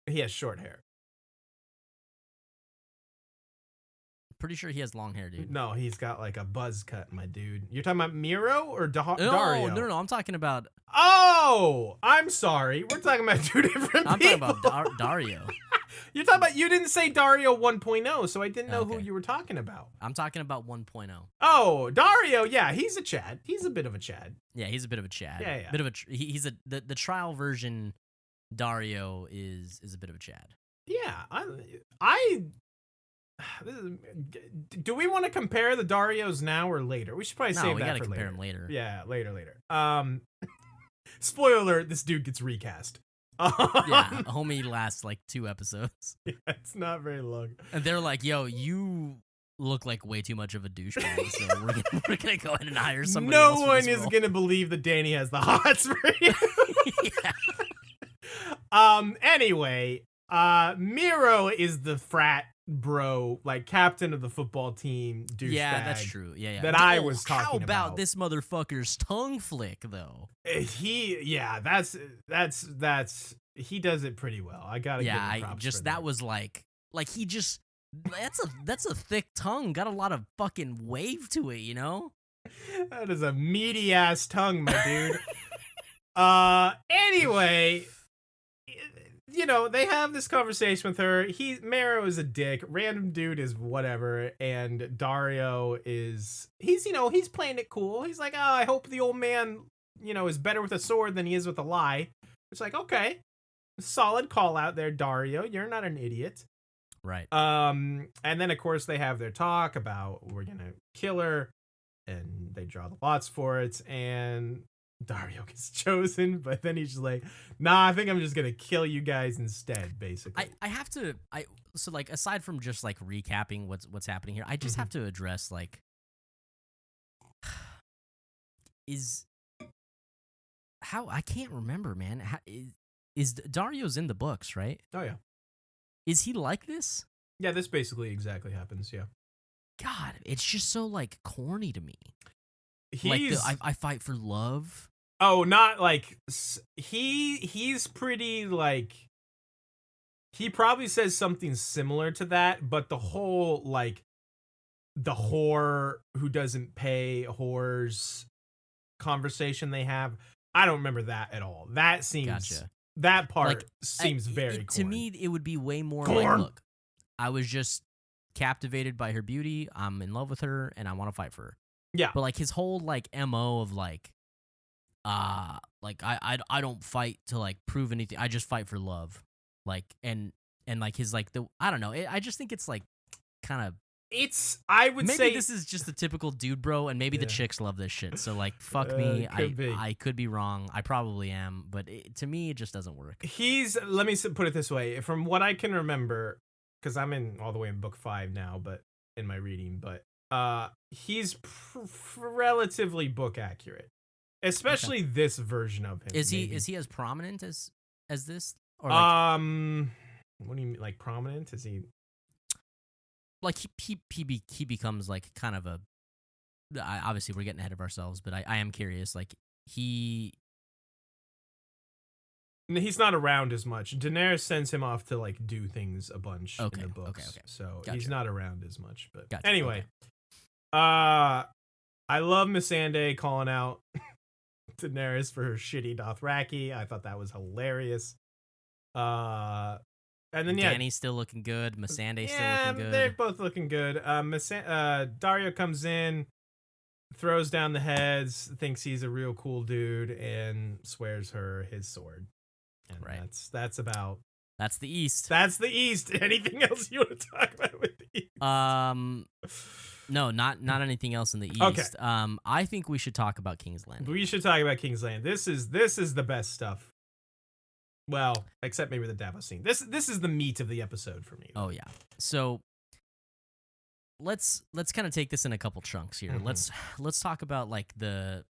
he has short hair. Pretty sure he has long hair, dude. No, he's got like a buzz cut, my dude. You're talking about Miro or Dario? No. I'm talking about. Oh, I'm sorry. We're talking about 2 different people. I'm talking about Dario. You're talking about, you didn't say Dario 1.0, so I didn't know who Okay. you were talking about. I'm talking about 1.0. Oh, Dario, yeah, he's a Chad. He's a bit of a Chad. Yeah, he's a bit of a Chad. Yeah. Bit of a he's the trial version. Dario is a bit of a Chad. Yeah, do we want to compare the Darios now or later? We should probably save we that gotta for compare later. him later. Yeah, later. Spoiler alert: this dude gets recast. Yeah, homie lasts like 2 episodes. Yeah, it's not very long. And they're like, "Yo, you look like way too much of a douchebag, so we're gonna go ahead and hire somebody else." No one is gonna believe that Danny has the hots for you. Yeah. Anyway, Miro is the frat bro, like captain of the football team douchebag. Yeah, that's true. Yeah. That I was talking How about about. this motherfucker's tongue flick though? That's he does it pretty well. I gotta give him props for that. Was like he just that's a thick tongue. Got a lot of fucking wave to it, you know? That is a meaty ass tongue, my dude. Anyway, you know, they have this conversation with her. Mero is a dick. Random dude is whatever. And Dario he's playing it cool. He's like, oh, I hope the old man, is better with a sword than he is with a lie. It's like, okay, solid call out there, Dario. You're not an idiot. Right. And then of course they have their talk about we're going to kill her, and they draw the lots for it, and Dario gets chosen, but then he's just like, nah, I think I'm just gonna kill you guys instead, basically. I have to so like aside from just like recapping what's happening here, I just have to address like I can't remember, man. Is Dario's in the books, right? Oh yeah. Is he like this? Yeah, this basically exactly happens, yeah. God, it's just so like corny to me. He's like I fight for love. Oh, not like he's pretty like he probably says something similar to that, but the whole like the whore who doesn't pay whores conversation they have, I don't remember that at all. That seems that part seems very corny. To me, it would be way more like, look, I was just captivated by her beauty. I'm in love with her, and I want to fight for her. Yeah. But like his whole like MO of like I don't fight to like prove anything. I just fight for love. Like and like his like the I don't know. I just think it's like kind of I would maybe say this is just the typical dude bro, and maybe the chicks love this shit. So like fuck me. I could be wrong. I probably am, but to me it just doesn't work. Let me put it this way, from what I can remember, because I'm in all the way in book 5 now, but in my reading, but he's relatively book accurate, especially this version of him. Is he as prominent as this? Or like, what do you mean, like prominent? Is he like he becomes like kind of a? Obviously, we're getting ahead of ourselves, but I am curious. Like he's not around as much. Daenerys sends him off to like do things a bunch in the books. Okay. So gotcha. He's not around as much. But gotcha. Anyway, okay. I love Missandei calling out Daenerys for her shitty Dothraki. I thought that was hilarious. And then Dany's still looking good. Missandei's still looking good. They're both looking good. Dario comes in, throws down the heads, thinks he's a real cool dude, and swears her his sword. And right. That's the East. That's the East. Anything else you want to talk about with the East? No, not anything else in the East. Okay. I think we should talk about King's Landing. We should talk about King's Landing. This is the best stuff. Well, except maybe the Davos scene. This is the meat of the episode for me. Oh yeah. So let's kind of take this in a couple chunks here. Mm-hmm. Let's talk about like the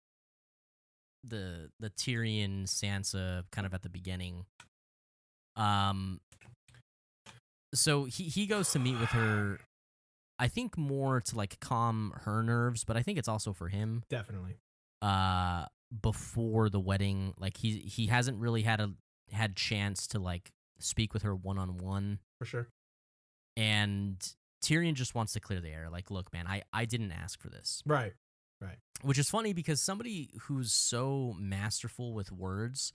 Tyrion Sansa kind of at the beginning. So he goes to meet with her, I think more to like calm her nerves, but I think it's also for him. Definitely. Before the wedding, like he hasn't really had chance to like speak with her one-on-one. For sure. And Tyrion just wants to clear the air. Like, look, man, I didn't ask for this. Right. Which is funny because somebody who's so masterful with words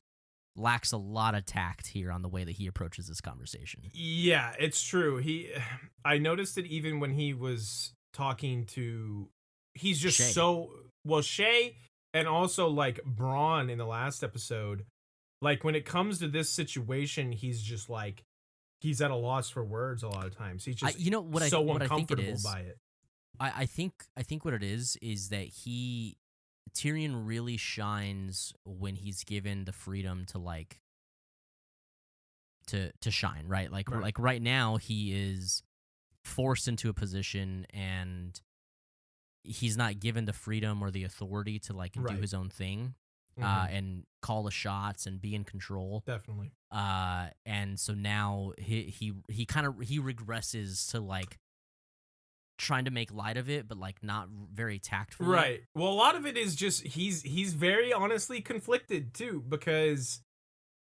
lacks a lot of tact here on the way that he approaches this conversation. Yeah, it's true. I noticed it even when he was talking to, he's just Shay. Shay, and also like Braun in the last episode. Like when it comes to this situation, he's just like, he's at a loss for words a lot of times. He's just so uncomfortable by it. I think what it is that Tyrion really shines when he's given the freedom to like to shine, right? Like right now he is forced into a position and he's not given the freedom or the authority to like do his own thing. And call the shots and be in control. Definitely. And so now he regresses to like trying to make light of it, but like not very tactfully. Right. Well, a lot of it is just he's very honestly conflicted too, because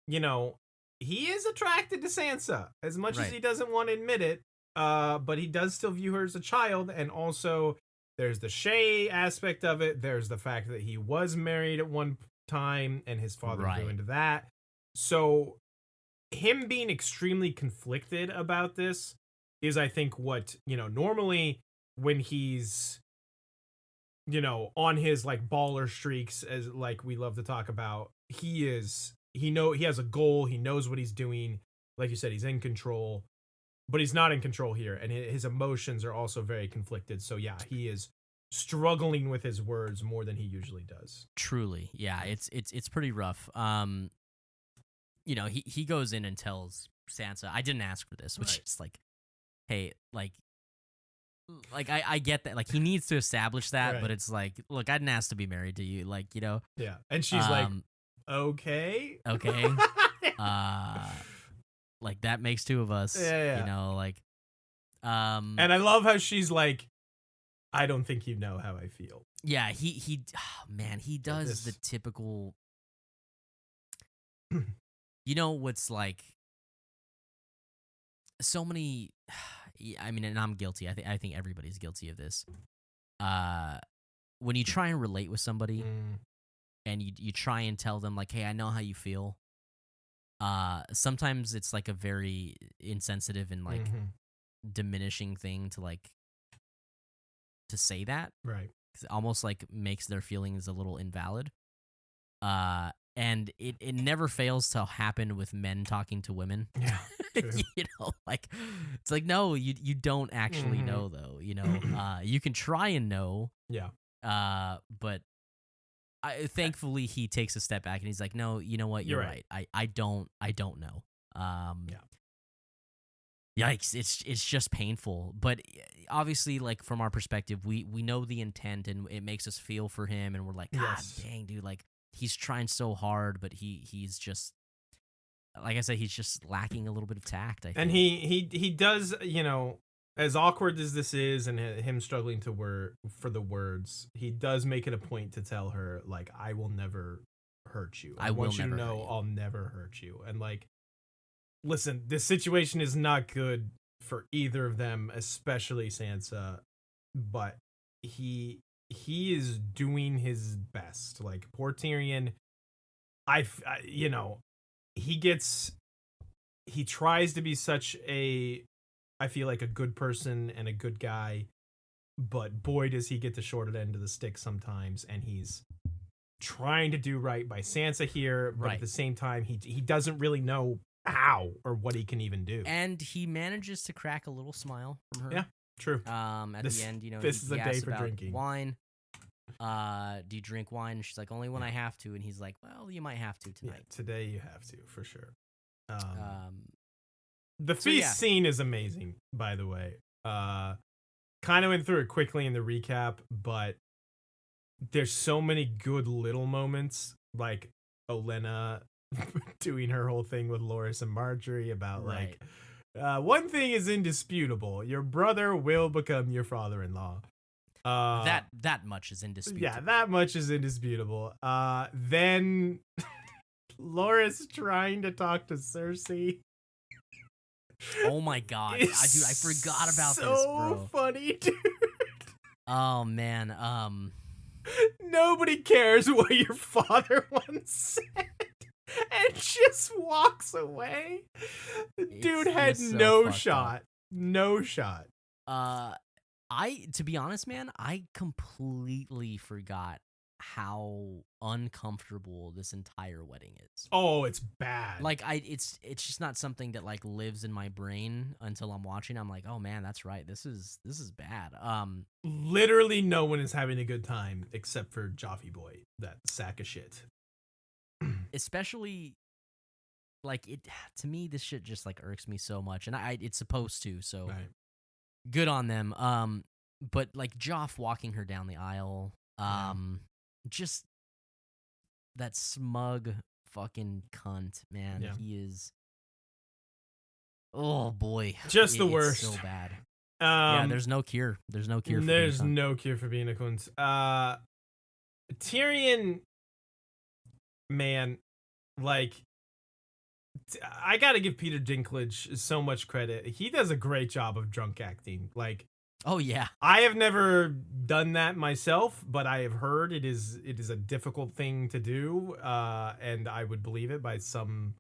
you know he is attracted to Sansa as much as he doesn't want to admit it. But he does still view her as a child, and also there's the Shay aspect of it. There's the fact that he was married at one time and his father grew into that. So him being extremely conflicted about this is, I think, what, normally when he's, on his like baller streaks, as like we love to talk about, he has a goal. He knows what he's doing. Like you said, he's in control, but he's not in control here. And his emotions are also very conflicted. So yeah, he is struggling with his words more than he usually does. Truly. Yeah. It's pretty rough. He goes in and tells Sansa, I didn't ask for this, which is like, hey, like I get that. Like he needs to establish that, but it's like, look, I didn't ask to be married to you. Like, Yeah. And she's like, okay. Like that makes two of us. Yeah. And I love how she's like, I don't think you know how I feel. Yeah, he does the typical. What's like so many. I mean, and I'm guilty. I think everybody's guilty of this. When you try and relate with somebody, and you try and tell them like, "Hey, I know how you feel." Sometimes it's like a very insensitive and like diminishing thing to like to say that, right? 'Cause it almost like makes their feelings a little invalid. And it never fails to happen with men talking to women. Yeah, like it's like, no, you don't actually know though. You can try and know. Yeah. But thankfully he takes a step back and he's like, no, you know what, you're right. I don't know. Yikes, it's just painful. But obviously, like from our perspective, we know the intent and it makes us feel for him, and we're like, God dang, dude, like he's trying so hard, but he's just, like I said, he's just lacking a little bit of tact, I think. And he does, as awkward as this is, and him struggling for the words, he does make it a point to tell her, like, I will never hurt you. I want you to know I'll never hurt you. And like, listen, this situation is not good for either of them, especially Sansa, but he is doing his best. Like poor Tyrion, he tries to be such I feel like a good person and a good guy, but boy does he get the short end of the stick sometimes, and he's trying to do right by Sansa here, but at the same time he doesn't really know how or what he can even do. And he manages to crack a little smile from her. Yeah, true. At the end, this is a day for drinking wine. Do you drink wine? And she's like, only when I have to. And he's like, well, you might have to tonight. Yeah, today you have to, for sure. The feast scene is amazing, by the way. Kind of went through it quickly in the recap, but there's so many good little moments, like Olenna doing her whole thing with Loras and Marjorie about like, one thing is indisputable: your brother will become your father-in-law. That much is indisputable. Yeah, that much is indisputable. Then Loras trying to talk to Cersei. Oh my god, dude! I forgot about this, bro. So funny, dude. Oh man, nobody cares what your father once said. and just walks away. The dude It's had just so no fucked shot. up. No shot. To be honest, man, I completely forgot how uncomfortable this entire wedding is. Oh, it's bad. Like it's just not something that like lives in my brain until I'm watching. I'm like, oh man, that's right. This is bad. Literally no one is having a good time except for Joffy Boy, that sack of shit. Especially like it to me, this shit just like irks me so much, and it's supposed to. So Right. good on them. But like Joff walking her down the aisle, just that smug fucking cunt, man. Yeah. He is. Oh boy, Just the it's worst. so bad. Yeah, there's no cure. There's no cure. For being a cunt. No cure for being a cunt. Tyrion, man, like I gotta give Peter Dinklage so much credit. He does a great job of drunk acting. Like, oh yeah, I have never done that myself, but I have heard it is a difficult thing to do, and I would believe it by some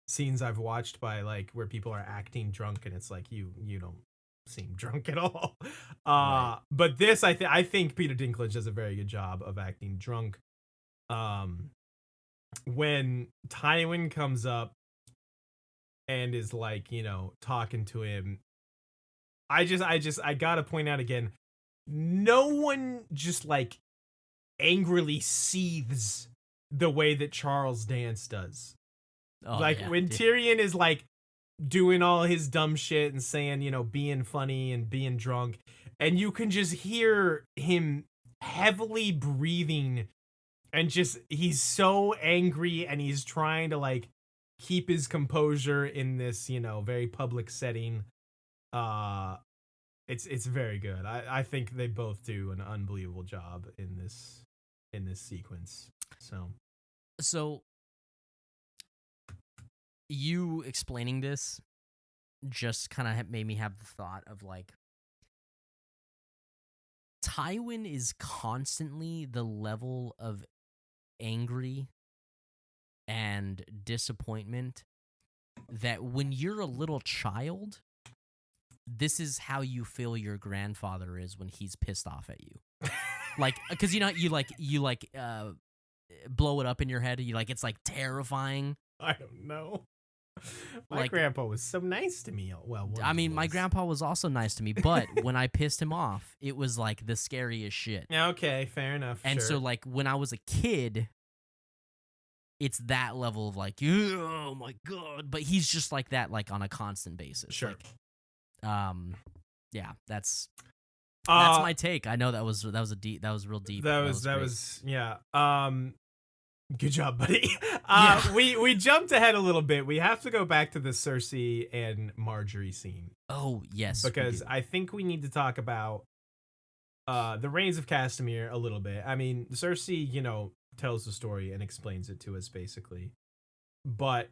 scenes I've watched by like where people are acting drunk, and it's like you don't seem drunk at all. Right. But this I think Peter Dinklage does a very good job of acting drunk. When Tywin comes up and is like, talking to him, I gotta point out again, no one just like angrily seethes the way that Charles Dance does. Oh, like yeah, when dude. Tyrion is like doing all his dumb shit and saying, being funny and being drunk, and you can just hear him heavily breathing, and just he's so angry, and he's trying to like keep his composure in this, very public setting. It's very good. I think they both do an unbelievable job in this sequence. So you explaining this just kind of made me have the thought of like Tywin is constantly the level of angry and disappointment that when you're a little child, this is how you feel your grandfather is when he's pissed off at you. Like, because you blow it up in your head. You like, it's like terrifying. I don't know. My Like, grandpa was so nice to me. Well, I mean, my grandpa was also nice to me, but when I pissed him off, it was like the scariest shit. Okay, fair enough. And sure. so, like, when I was a kid, it's that level of like, oh my god. But he's just like that, like on a constant basis. Sure. Like, yeah, that's my take. I know that was real deep. That was yeah. Good job, buddy. Yeah. We jumped ahead a little bit. We have to go back to the Cersei and Marjorie scene. Oh yes, because I think we need to talk about the Reigns of Castamere a little bit. I mean, Cersei, tells the story and explains it to us basically, but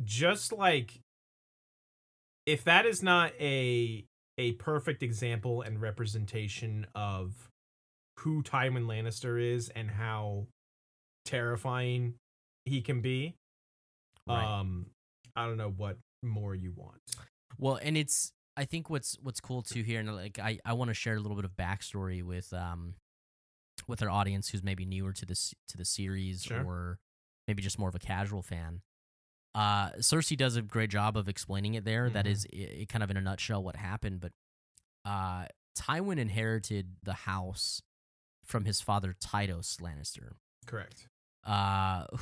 just like, if that is not a perfect example and representation of who Tywin Lannister is and how terrifying he can be, right. I don't know what more you want. Well, and I think what's cool too here, and like I want to share a little bit of backstory with our audience who's maybe newer to the series, sure, or maybe just more of a casual fan. Cersei does a great job of explaining it there. Mm-hmm. That is it, kind of in a nutshell what happened. But Tywin inherited the house from his father Tytos Lannister. Correct.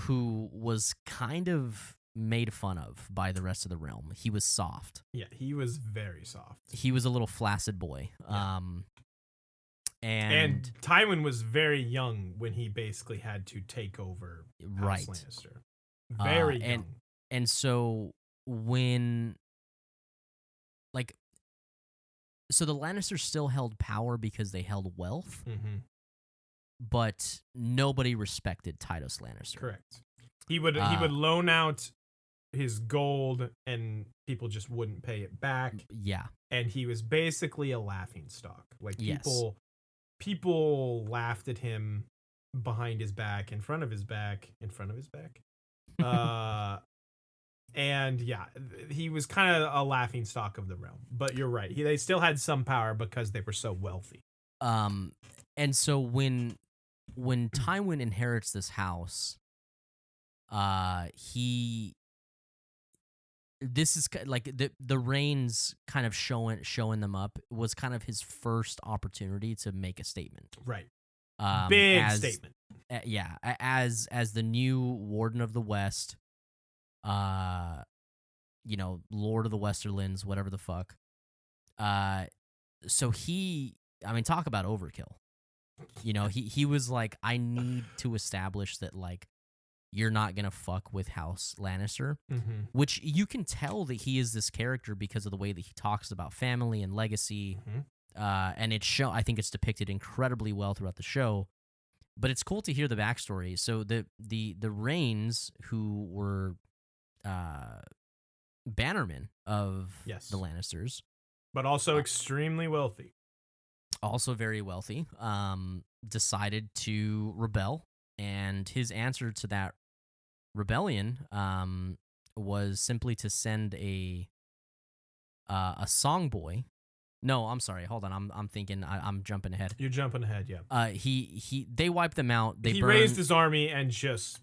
Who was kind of made fun of by the rest of the realm. He was soft. Yeah, he was very soft. He was a little flaccid boy. Yeah. And Tywin was very young when he basically had to take over House Lannister. Very young. And so when, like, so the Lannisters still held power because they held wealth, mm-hmm. but nobody respected Tytos Lannister. Correct. He would loan out his gold, and people just wouldn't pay it back. Yeah. And he was basically a laughingstock. Like, people laughed at him behind his back, in front of his back. Uh, and yeah, he was kind of a laughing stock of the realm. But you're right. They still had some power because they were so wealthy. Um, and so when Tywin inherits this house, he this is like the Rains kind of showing them up was kind of his first opportunity to make a statement. Right. Big As statement. Yeah, as the new Warden of the West, Lord of the Westerlands, whatever the fuck. So I mean, talk about overkill. He was like, I need to establish that, like, you're not gonna fuck with House Lannister, which you can tell that he is this character because of the way that he talks about family and legacy. And I think it's depicted incredibly well throughout the show. But it's cool to hear the backstory. So the Rains, who were bannermen of the Lannisters, but also extremely wealthy, also very wealthy, decided to rebel, and his answer to that rebellion was simply to send a song boy. No, I'm sorry. Hold on. I'm thinking. I'm jumping ahead. You're jumping ahead. Yeah. They wiped them out. He raised his army and just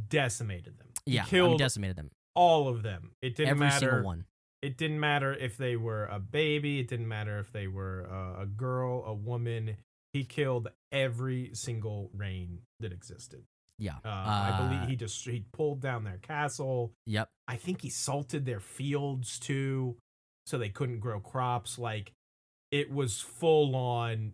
decimated them. He killed decimated them. All of them. It didn't matter. Every single one. It didn't matter if they were a baby. It didn't matter if they were a girl, a woman. He killed every single Rain that existed. Yeah. I believe he pulled down their castle. Yep. I think he salted their fields too, so they couldn't grow crops. Like, it was full on,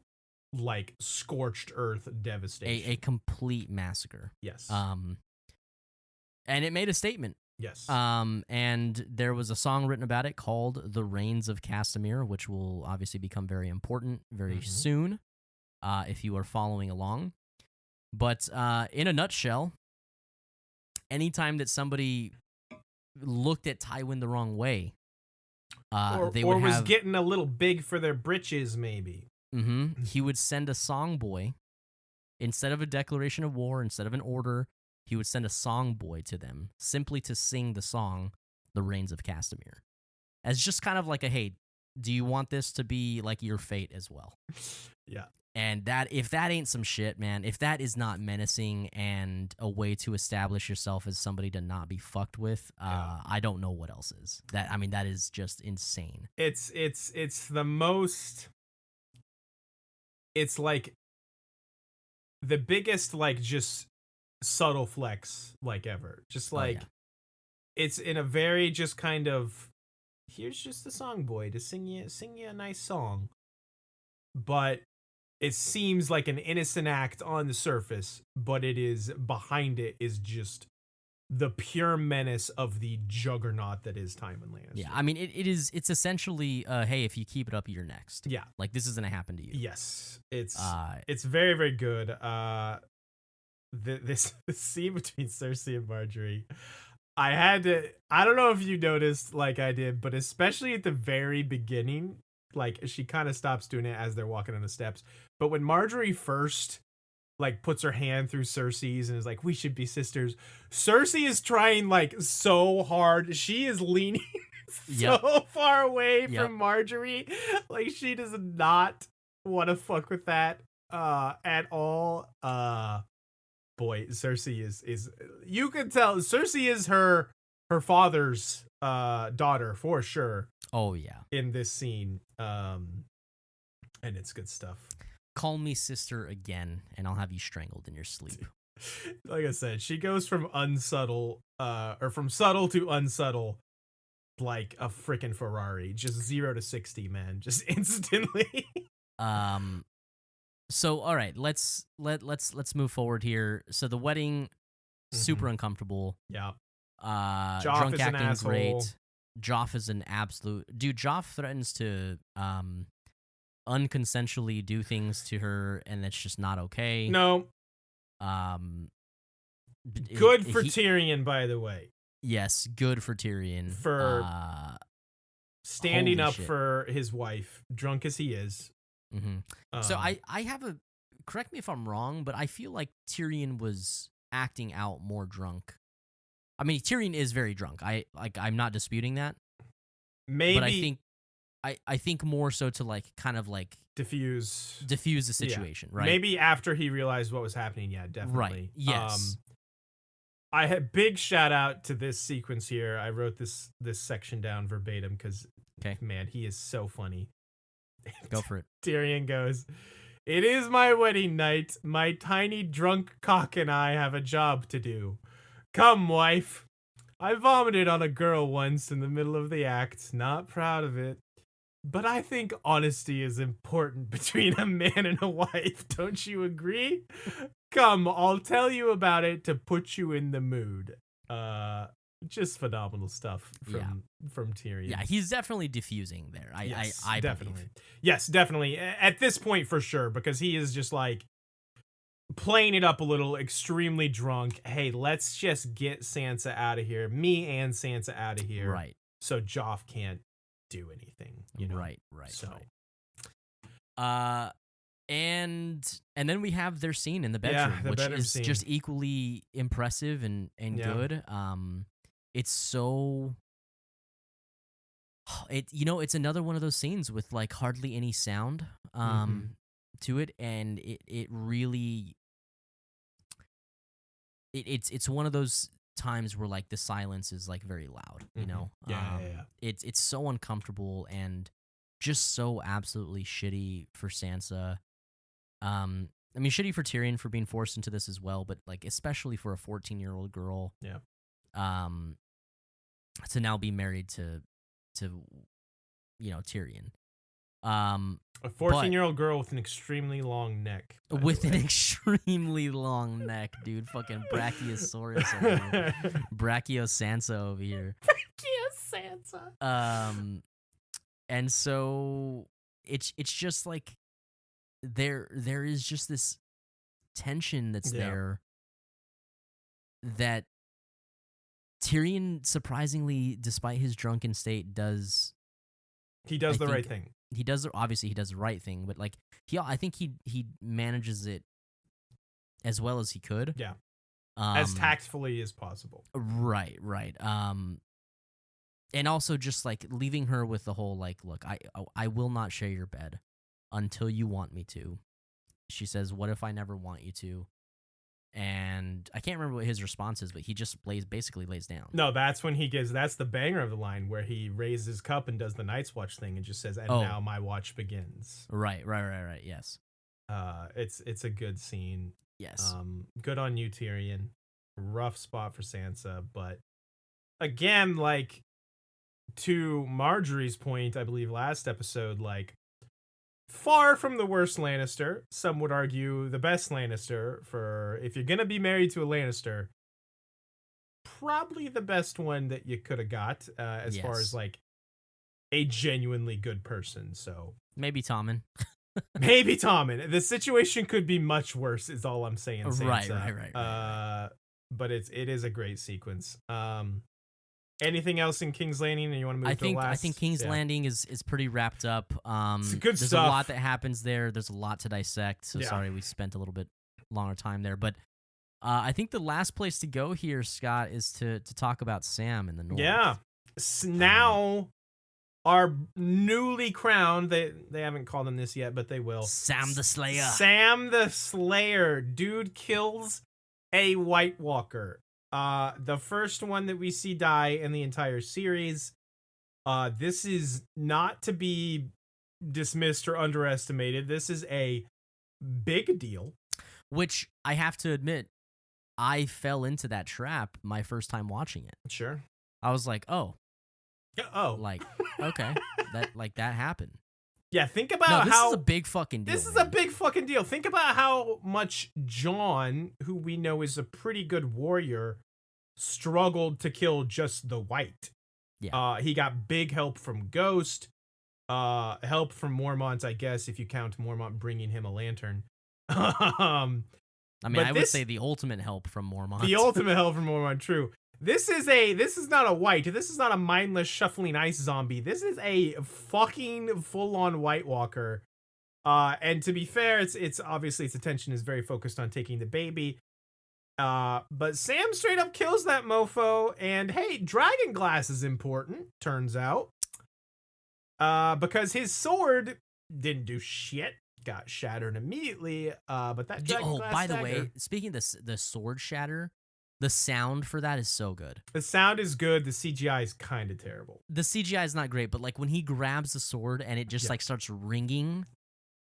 like, scorched earth devastation. A complete massacre. Yes. And it made a statement. Yes. And there was a song written about it called "The Rains of Castamere," which will obviously become very important very soon, if you are following along. But in a nutshell, anytime that somebody looked at Tywin the wrong way, was getting a little big for their britches, maybe. He would send a song boy instead of a declaration of war, instead of an order. He would send a song boy to them simply to sing the song, "The Rains of Castamere," as just kind of like a, hey, do you want this to be like your fate as well? Yeah. And if that ain't some shit, man, if that is not menacing and a way to establish yourself as somebody to not be fucked with, I don't know what else is. That is just insane. It's the most. It's like the biggest, like, just subtle flex, like, ever. Just like, it's in a very just kind of, here's just the song boy to sing you a nice song, but it seems like an innocent act on the surface, but it is behind it is just the pure menace of the juggernaut that is Tywin Lannister. Yeah, I mean, it's essentially, hey, if you keep it up, you're next. Yeah, like, this is gonna happen to you. Yes, it's very, very good. This scene between Cersei and Marjorie, I don't know if you noticed like I did, but especially at the very beginning, like, she kind of stops doing it as they're walking on the steps. But when Marjorie first, like, puts her hand through Cersei's and is like, we should be sisters, Cersei is trying, like, so hard. She is leaning so far away from Marjorie. Like, she does not want to fuck with that at all. Boy, Cersei is you can tell Cersei is her father's daughter for sure. Oh yeah. In this scene. And it's good stuff. Call me sister again, and I'll have you strangled in your sleep. Like I said, she goes from subtle to unsubtle like a freaking Ferrari. Just 0 to 60, man. Just instantly. So all right, let's move forward here. So the wedding, super uncomfortable. Yeah. Joff drunk is acting an asshole. great. Joff is an absolute dude. Joff threatens to unconsensually do things to her, and that's just not okay. No. Good for Tyrion, by the way. Yes, good for Tyrion for standing up for his wife, drunk as he is. So I have a, correct me if I'm wrong, but I feel like Tyrion was acting out more drunk I mean, Tyrion is very drunk. I'm not disputing that. Maybe, but I think more so to like kind of like diffuse the situation, right? Maybe after he realized what was happening. Yeah, definitely. Right. Yes. I had big shout out to this sequence here. I wrote this section down verbatim because, man, he is so funny. Go for it. Tyrion goes, "It is my wedding night. My tiny drunk cock and I have a job to do. Come, wife. I vomited on a girl once in the middle of the act. Not proud of it. But I think honesty is important between a man and a wife. Don't you agree? Come, I'll tell you about it to put you in the mood." Just phenomenal stuff from Tyrion. Yeah, he's definitely diffusing there. I definitely. believe. Yes, definitely. At this point, for sure, because he is just like playing it up a little, extremely drunk. Hey, let's just get Sansa out of here. Me and Sansa out of here. Right. So Joff can't do anything. You know? Right. So. Right. And then we have their scene in the bedroom, which is just equally impressive and good. It's so it's another one of those scenes with like hardly any sound to it, and it really it's one of those times where like the silence is like very loud, you know. It's so uncomfortable and just so absolutely shitty for Sansa. I mean, shitty for Tyrion for being forced into this as well, but like especially for a 14-year-old girl. Yeah. To now be married to Tyrion. A 14-year-old girl with an extremely long neck. With an extremely long neck, dude. Fucking Brachiosaurus over here. Brachiosansa over here. Brachiosansa. And so it's just like there is just this tension that's there that Tyrion, surprisingly, despite his drunken state, does the right thing. He does the right thing, but like I think he manages it as well as he could. Yeah. As tactfully as possible. Right. And also just like leaving her with the whole like, look, I will not share your bed until you want me to. She says, "What if I never want you to?" And I can't remember what his response is, but he just basically lays down. No, that's when that's the banger of the line where he raises his cup and does the Night's Watch thing and just says, "And now my watch begins." Right. Yes. It's a good scene. Yes. Good on you, Tyrion. Rough spot for Sansa, but again, like to Marjorie's point, I believe last episode, like far from the worst Lannister. Some would argue the best Lannister. For if you're gonna be married to a Lannister, probably the best one that you could have got as far as like a genuinely good person. So maybe Tommen. Maybe Tommen. The situation could be much worse. Is all I'm saying. Sansa. Right. But it is a great sequence. Anything else in King's Landing, and you want to move to the last? I think King's Landing is pretty wrapped up. It's good there's stuff. A lot that happens there. There's a lot to dissect. So sorry we spent a little bit longer time there, but I think the last place to go here, Scott, is to talk about Sam in the North. Yeah. Now, our newly crowned, they haven't called him this yet, but they will. Sam the Slayer. Sam the Slayer. Dude kills a White Walker. The first one that we see die in the entire series. This is not to be dismissed or underestimated. This is a big deal. Which I have to admit, I fell into that trap my first time watching it. Sure. I was like, like, okay, that happened. Yeah, think about how... This is a big fucking deal. This is a big fucking deal. Think about how much Jon, who we know is a pretty good warrior, struggled to kill just the White. Yeah. He got big help from Ghost, help from Mormont, I guess, if you count Mormont bringing him a lantern. I mean, I would say the ultimate help from Mormont. The ultimate help from Mormont, true. This is not a White. This is not a mindless shuffling ice zombie. This is a fucking full-on White Walker. And to be fair, it's obviously its attention is very focused on taking the baby. But Sam straight up kills that mofo, and hey, dragon glass is important, turns out. Because his sword didn't do shit, got shattered immediately. But that dragon glass by the dagger, way, speaking of the sword shatter, the sound for that is so good. the sound is good. The CGI is kind of terrible. The CGI is not great, but like when he grabs the sword and it just like starts ringing,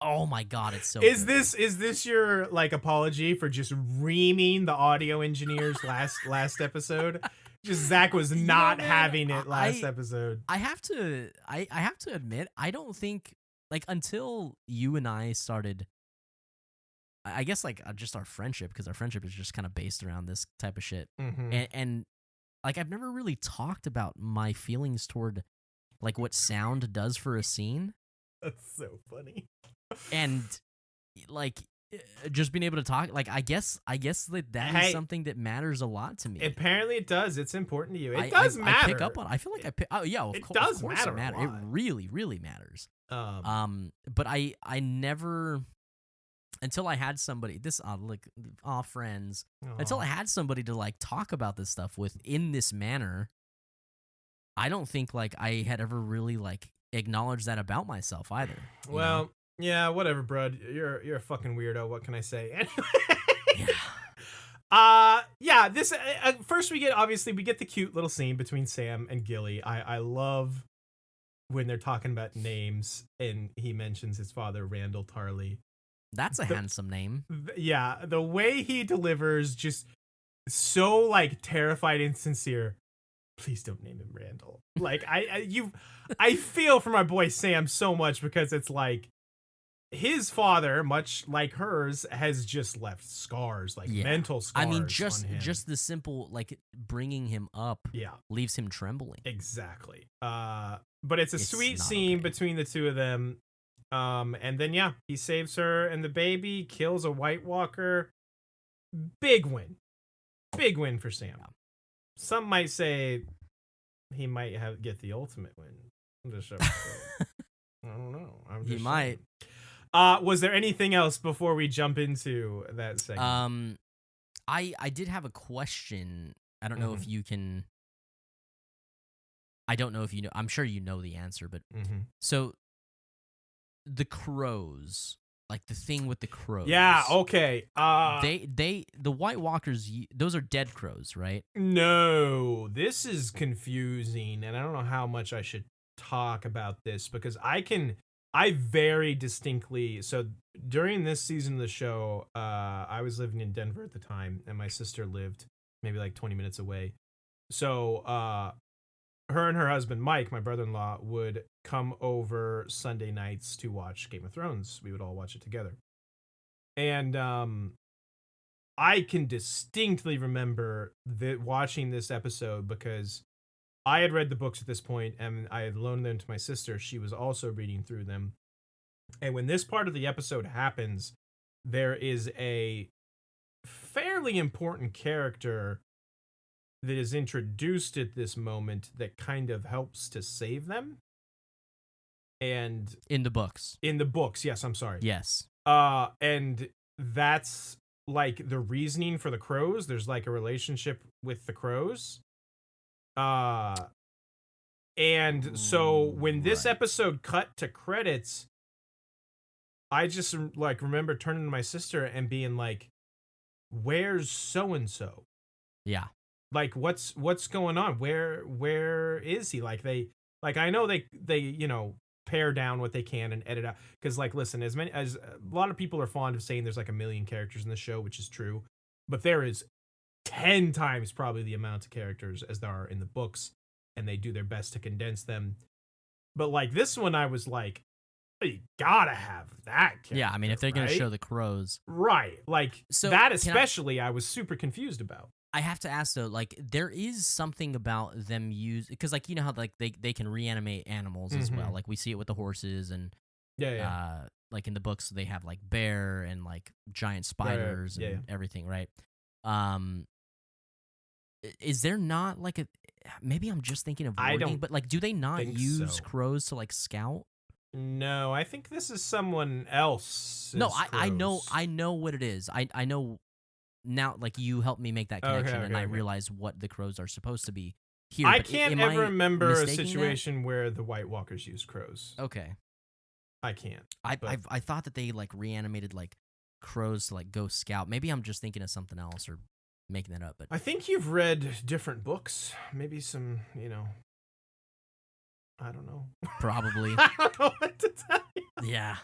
oh my god, it's so Is good. this your like apology for just reaming the audio engineers last episode? Just Zach was not having it last episode. I have to admit, I don't think like until you and I started, I guess like just our friendship, because our friendship is just kind of based around this type of shit. And like I've never really talked about my feelings toward like what sound does for a scene. That's so funny. And like just being able to talk, like I guess that is something that matters a lot to me. Apparently it does. It's important to you. It does matter. I pick up on. I feel like I pick. Oh yeah, of course it matters. It really matters. But I never, until I had somebody, this like friends, until I had somebody to like talk about this stuff with in this manner, I don't think like I had ever really like acknowledged that about myself either. Well, yeah, whatever, bud. You're a fucking weirdo. What can I say? Yeah. This first we get the cute little scene between Sam and Gilly. I love when they're talking about names and he mentions his father, Randall Tarley. That's a handsome name. Yeah, the way he delivers, just so like terrified and sincere. Please don't name him Randall. Like I feel for my boy Sam so much, because it's like his father, much like hers, has just left scars, like mental scars. I mean, just the simple like bringing him up, leaves him trembling. Exactly. But it's a sweet scene between the two of them. And then he saves her and the baby, kills a White Walker. Big win for Sam. Yeah. Some might say he might get the ultimate win this episode. I don't know. He might. Was there anything else before we jump into that segment? I did have a question. I don't know if you can. I don't know if you know. I'm sure you know the answer, but so the crows, like the thing with the crows. Yeah. Okay. The White Walkers. Those are dead crows, right? No, this is confusing, and I don't know how much I should talk about this, because I very distinctly, so during this season of the show, I was living in Denver at the time, and my sister lived maybe like 20 minutes away. So her and her husband, Mike, my brother-in-law, would come over Sunday nights to watch Game of Thrones. We would all watch it together. And I can distinctly remember watching this episode, because I had read the books at this point, and I had loaned them to my sister. She was also reading through them. And when this part of the episode happens, there is a fairly important character that is introduced at this moment that kind of helps to save them. And in the books, yes, I'm sorry. Yes. And that's like the reasoning for the crows. There's like a relationship with the crows. And so when this episode cut to credits, I just like remember turning to my sister and being like, "Where's so and so?" Yeah. Like what's going on? Where is he? Like I know they pare down what they can and edit out, because like listen, as a lot of people are fond of saying there's like a million characters in the show, which is true, but there is 10 times probably the amount of characters as there are in the books, and they do their best to condense them. But like this one, I was like, you gotta have that character. Yeah, I mean, if they're gonna show the crows, right? Like so that especially, I was super confused about. I have to ask though, like there is something about them because like you know how like they can reanimate animals as well. Like we see it with the horses and like in the books they have like bear and like giant spiders and everything, right? Is there not like maybe I'm just thinking of wording, but like do they not use crows to like scout? No, I think this is someone else. No, I know what it is. I know now, like, you helped me make that Okay, connection, and I okay. realize what the crows are supposed to be here. I But can't am ever I remember a mistaking that? situation where the White Walkers use crows. Okay. I can't. I but- I thought that they like reanimated like crows to like go scout. Maybe I'm just thinking of something else or making that up. But I think you've read different books. Maybe some, I don't know. probably, I don't know what to tell you. yeah.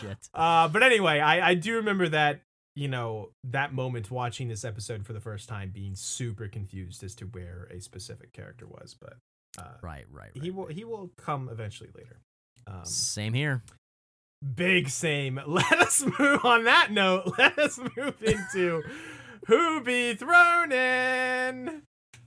Shit. But anyway, I do remember that, that moment watching this episode for the first time, being super confused as to where a specific character was. But Right. he will come eventually later. Same here. Big same. Let us move on that note. Let us move into Who Be Thrown In.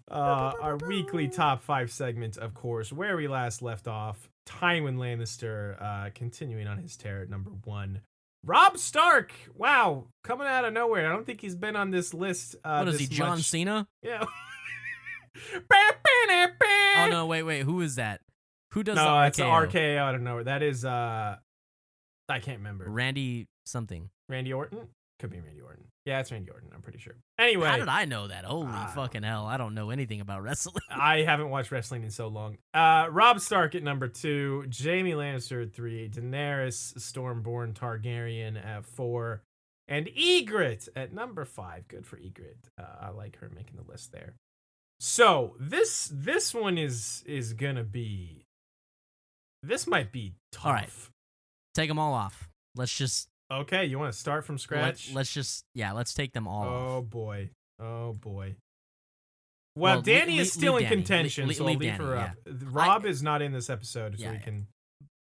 Our weekly top 5 segment, of course, where we last left off. Tywin Lannister continuing on his tear at number 1. Robb Stark, wow, coming out of nowhere. I don't think he's been on this list. What is this he, John much. Cena? Yeah. Oh no, wait. Who is that? Who does the No, RKO? it's RKO out of nowhere. That is I can't remember. Randy something. Randy Orton? Could be Randy Orton. Yeah, it's Randy Orton, I'm pretty sure. Anyway. How did I know that? Holy fucking hell. I don't know anything about wrestling. I haven't watched wrestling in so long. Robb Stark at number 2, Jaime Lannister at 3, Daenerys Stormborn Targaryen at 4, and Ygritte at number 5. Good for Ygritte. I like her making the list there. So this one is gonna be. This might be tough. All right. Take them all off. Let's just. Okay, you want to start from scratch? Let's take them all off. Oh boy. Well, Dany is still in contention, so I'll leave her up. Robb is not in this episode, so we can.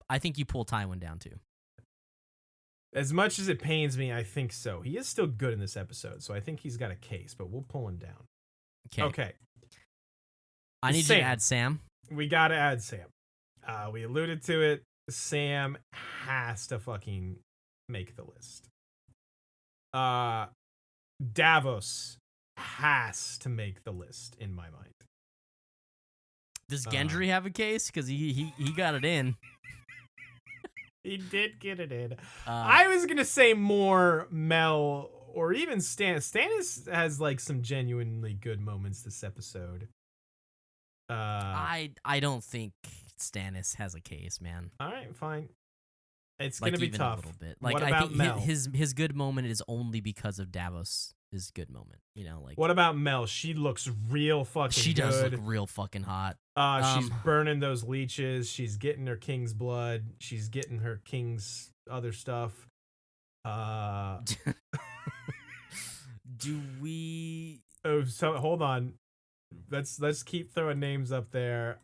I think you pull Tywin down too. As much as it pains me, I think so. He is still good in this episode, so I think he's got a case, but we'll pull him down. Okay. I need you to add Sam. We got to add Sam. We alluded to it. Sam has to fucking make the list. Davos has to make the list in my mind. Does Gendry have a case? Because he got it in. He did get it in. I was gonna say more Mel or even Stan. Stannis has like some genuinely good moments this episode. I don't think Stannis has a case, man. All right, fine. It's like, gonna be even tough. A little bit. Like, what I about think Mel? his good moment is only because of Davos' good moment. Like, what about Mel? She looks real fucking she good. does look real fucking hot. She's burning those leeches. She's getting her king's blood. She's getting her king's other stuff. Do we? Oh, so hold on. Let's keep throwing names up there.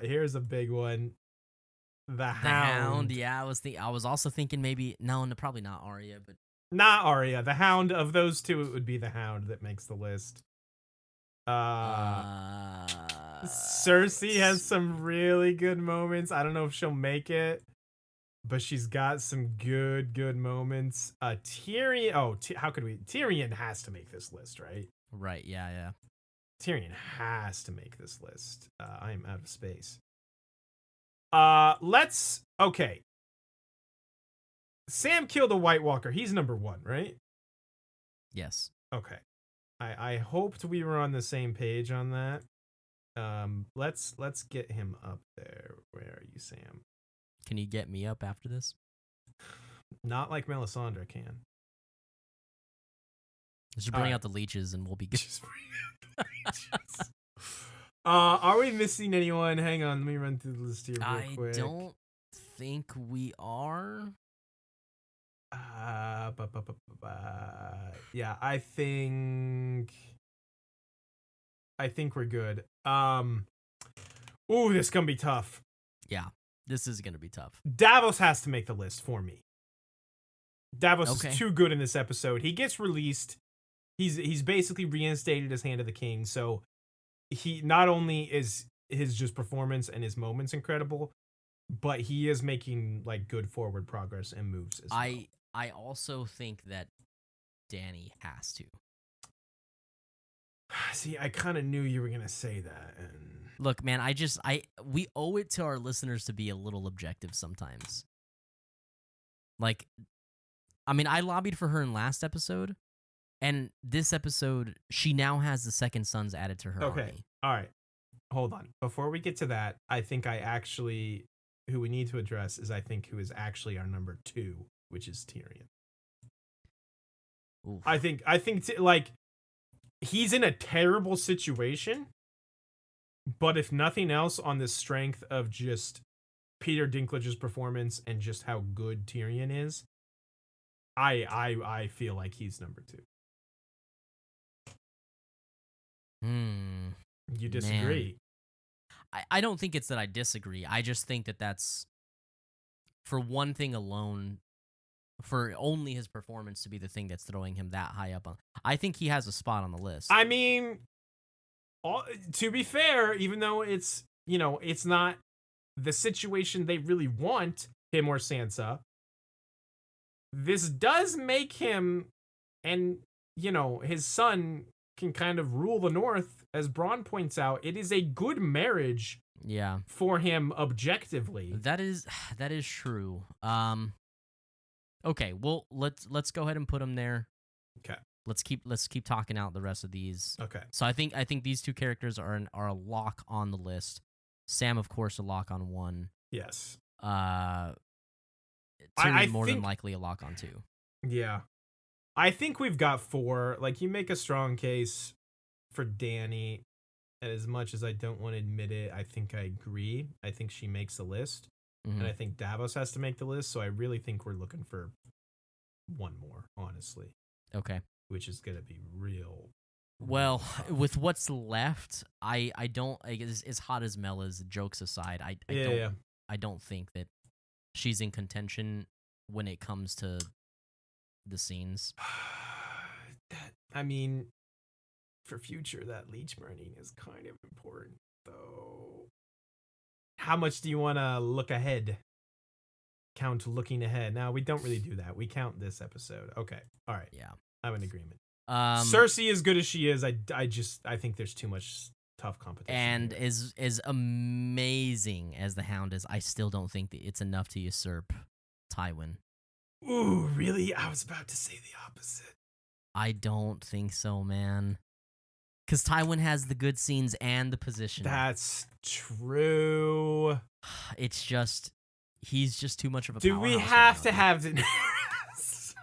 Here's a big one. The Hound. Yeah, I was also thinking maybe no, probably not Arya, but not Arya. The Hound. Of those two, it would be the Hound that makes the list. Cersei has some really good moments. I don't know if she'll make it, but she's got some good moments. Tyrion. Oh, how could we? Tyrion has to make this list, right? Right. Yeah. Tyrion has to make this list. I am out of space. Okay. Sam killed a White Walker. He's number 1, right? Yes. Okay. I hoped we were on the same page on that. Let's get him up there. Where are you, Sam? Can you get me up after this? Not like Melisandre can. Just bring out the leeches and we'll be good. Just bring out the leeches. Are we missing anyone? Hang on, let me run through the list here real quick. I don't think we are. Yeah, I think we're good. Ooh, this is gonna be tough. Yeah, this is gonna be tough. Davos has to make the list for me. Davos Okay. is too good in this episode. He gets released. He's basically reinstated as Hand of the King. So he not only is his just performance and his moments incredible, but he is making like good forward progress and moves as well. I also think that Dany has to. See, I kind of knew you were gonna say that. And look, man, we owe it to our listeners to be a little objective sometimes. Like, I mean, I lobbied for her in last episode, And this episode, she now has the second sons added to her Okay. army. All right. Hold on. Before we get to that, I think who we need to address is who is actually our number 2, which is Tyrion. Oof. I think like he's in a terrible situation, but if nothing else, on the strength of just Peter Dinklage's performance and just how good Tyrion is, I feel like he's number 2. You disagree? I don't think it's that I disagree. I just think that that's, for one thing alone, for only his performance to be the thing that's throwing him that high up on. I think he has a spot on the list. I mean, to be fair, even though it's not the situation they really want, him or Sansa, this does make him, and his son can kind of rule the North, as Bronn points out. It is a good marriage, for him objectively. That is true. Okay, well let's go ahead and put him there. Okay. Let's keep talking out the rest of these. Okay. So I think these two characters are a lock on the list. Sam, of course, a lock on 1. Yes. Tyrion more than likely a lock on 2. Yeah. I think we've got 4. Like, you make a strong case for Dany, and as much as I don't want to admit it, I think I agree. I think she makes the list, and I think Davos has to make the list, so I really think we're looking for 1 more, honestly. Okay. Which is going to be real. Well, with what's left, I don't, as hot as Mel is, jokes aside, I don't think that she's in contention when it comes to the scenes. I mean, for future, that leech burning is kind of important, though. How much do you want to look ahead? Count looking ahead. Now, we don't really do that. We count this episode. Okay. All right. Yeah. I'm in agreement. Cersei, as good as she is, I think there's too much tough competition. And as amazing as the Hound is, I still don't think that it's enough to usurp Tywin. Ooh, really? I was about to say the opposite. I don't think so, man. Because Tywin has the good scenes and the position. That's true. It's just, he's just too much of a Do we have to have Daenerys?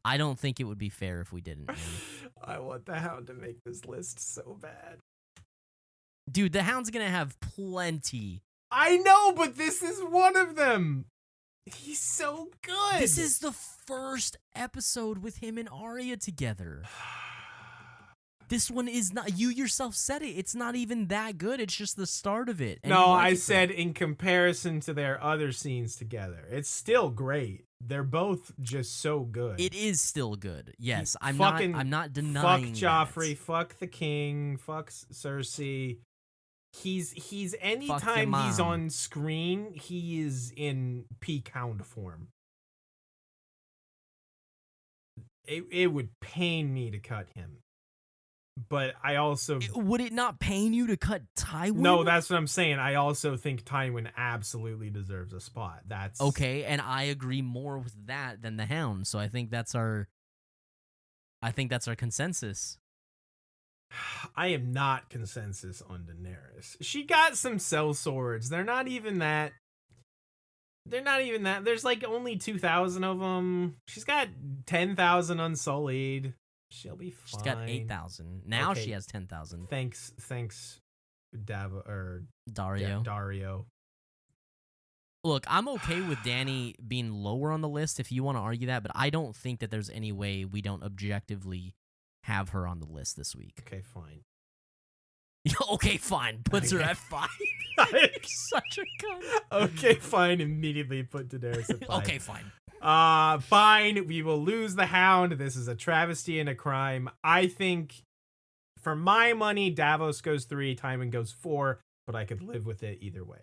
I don't think it would be fair if we didn't, man. I want the Hound to make this list so bad. Dude, the Hound's gonna have plenty. I know, but this is one of them. He's so good. This is the first episode with him and Arya together. This one is not, you yourself said it, it's not even that good. It's just the start of it. No, I said in comparison to their other scenes together. It's still great. They're both just so good. It is still good. Yes, I'm not denying. Fuck Joffrey, that. Fuck the king, fuck Cersei. He's anytime he's on screen, he is in peak Hound form. It would pain me to cut him. But I also... Would it not pain you to cut Tywin? No, that's what I'm saying. I also think Tywin absolutely deserves a spot. That's... Okay, and I agree more with that than the Hound, so I think that's our consensus. I am not consensus on Daenerys. She got some sellswords. They're not even that... There's like only 2,000 of them. She's got 10,000 unsullied. She'll be fine. She's got 8,000. Now okay. She has 10,000. Thanks, Dario. Dario. Look, I'm okay with Dany being lower on the list if you want to argue that, but I don't think that there's any way we don't objectively have her on the list this week. Okay, fine. Okay, fine. Puts her at 5. You're such a cunt. Okay, fine. Immediately put Daenerys at 5. Okay, fine. Fine. We will lose the Hound. This is a travesty and a crime. I think, for my money, Davos goes 3, Tywin goes 4, but I could live with it either way.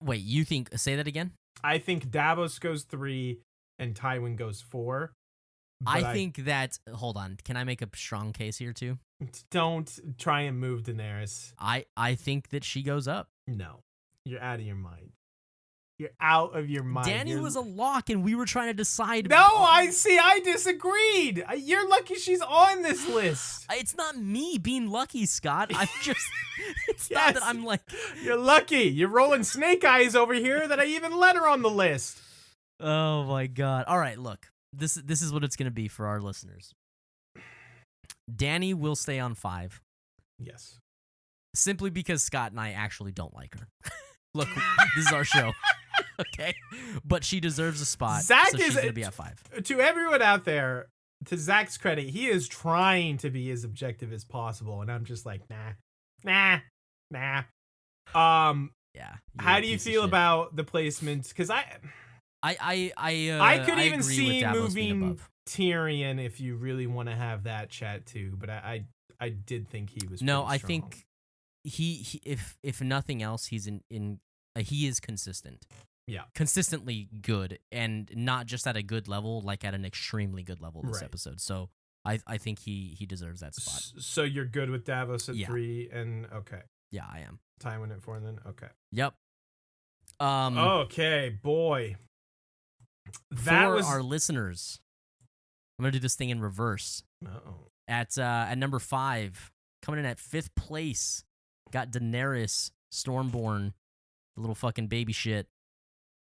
Wait, you think? Say that again. I think Davos goes 3 and Tywin goes 4. I think that. Hold on. Can I make a strong case here too? Don't try and move Daenerys. I think that she goes up. No, you're out of your mind. You're out of your mind. Danny was a lock, and we were trying to decide. No, I disagreed. You're lucky she's on this list. It's not me being lucky, Scott. I'm just. It's Yes. not that I'm like. You're lucky. You're rolling snake eyes over here that I even let her on the list. Oh my god! All right, look. This is what it's gonna be for our listeners. Danny will stay on 5. Yes. Simply because Scott and I actually don't like her. Look, this is our show. Okay? But she deserves a spot. Zach so is she's going to be at 5. To everyone out there, to Zach's credit, he is trying to be as objective as possible. And I'm just like, nah. Yeah. How do you feel about the placement? Because I could even see moving Tyrion if you really want to have that chat too. But I did think he was No, I strong. think he if nothing else, he's he is consistent. Yeah. Consistently good, and not just at a good level, like at an extremely good level this episode. So I think he deserves that spot. So you're good with Davos at 3, and okay. Yeah, I am. Tywin at 4, then okay. Yep. Okay, boy. That for was our listeners. I'm gonna do this thing in reverse. Uh-oh. At number 5, coming in at 5th place, got Daenerys Stormborn, the little fucking baby shit,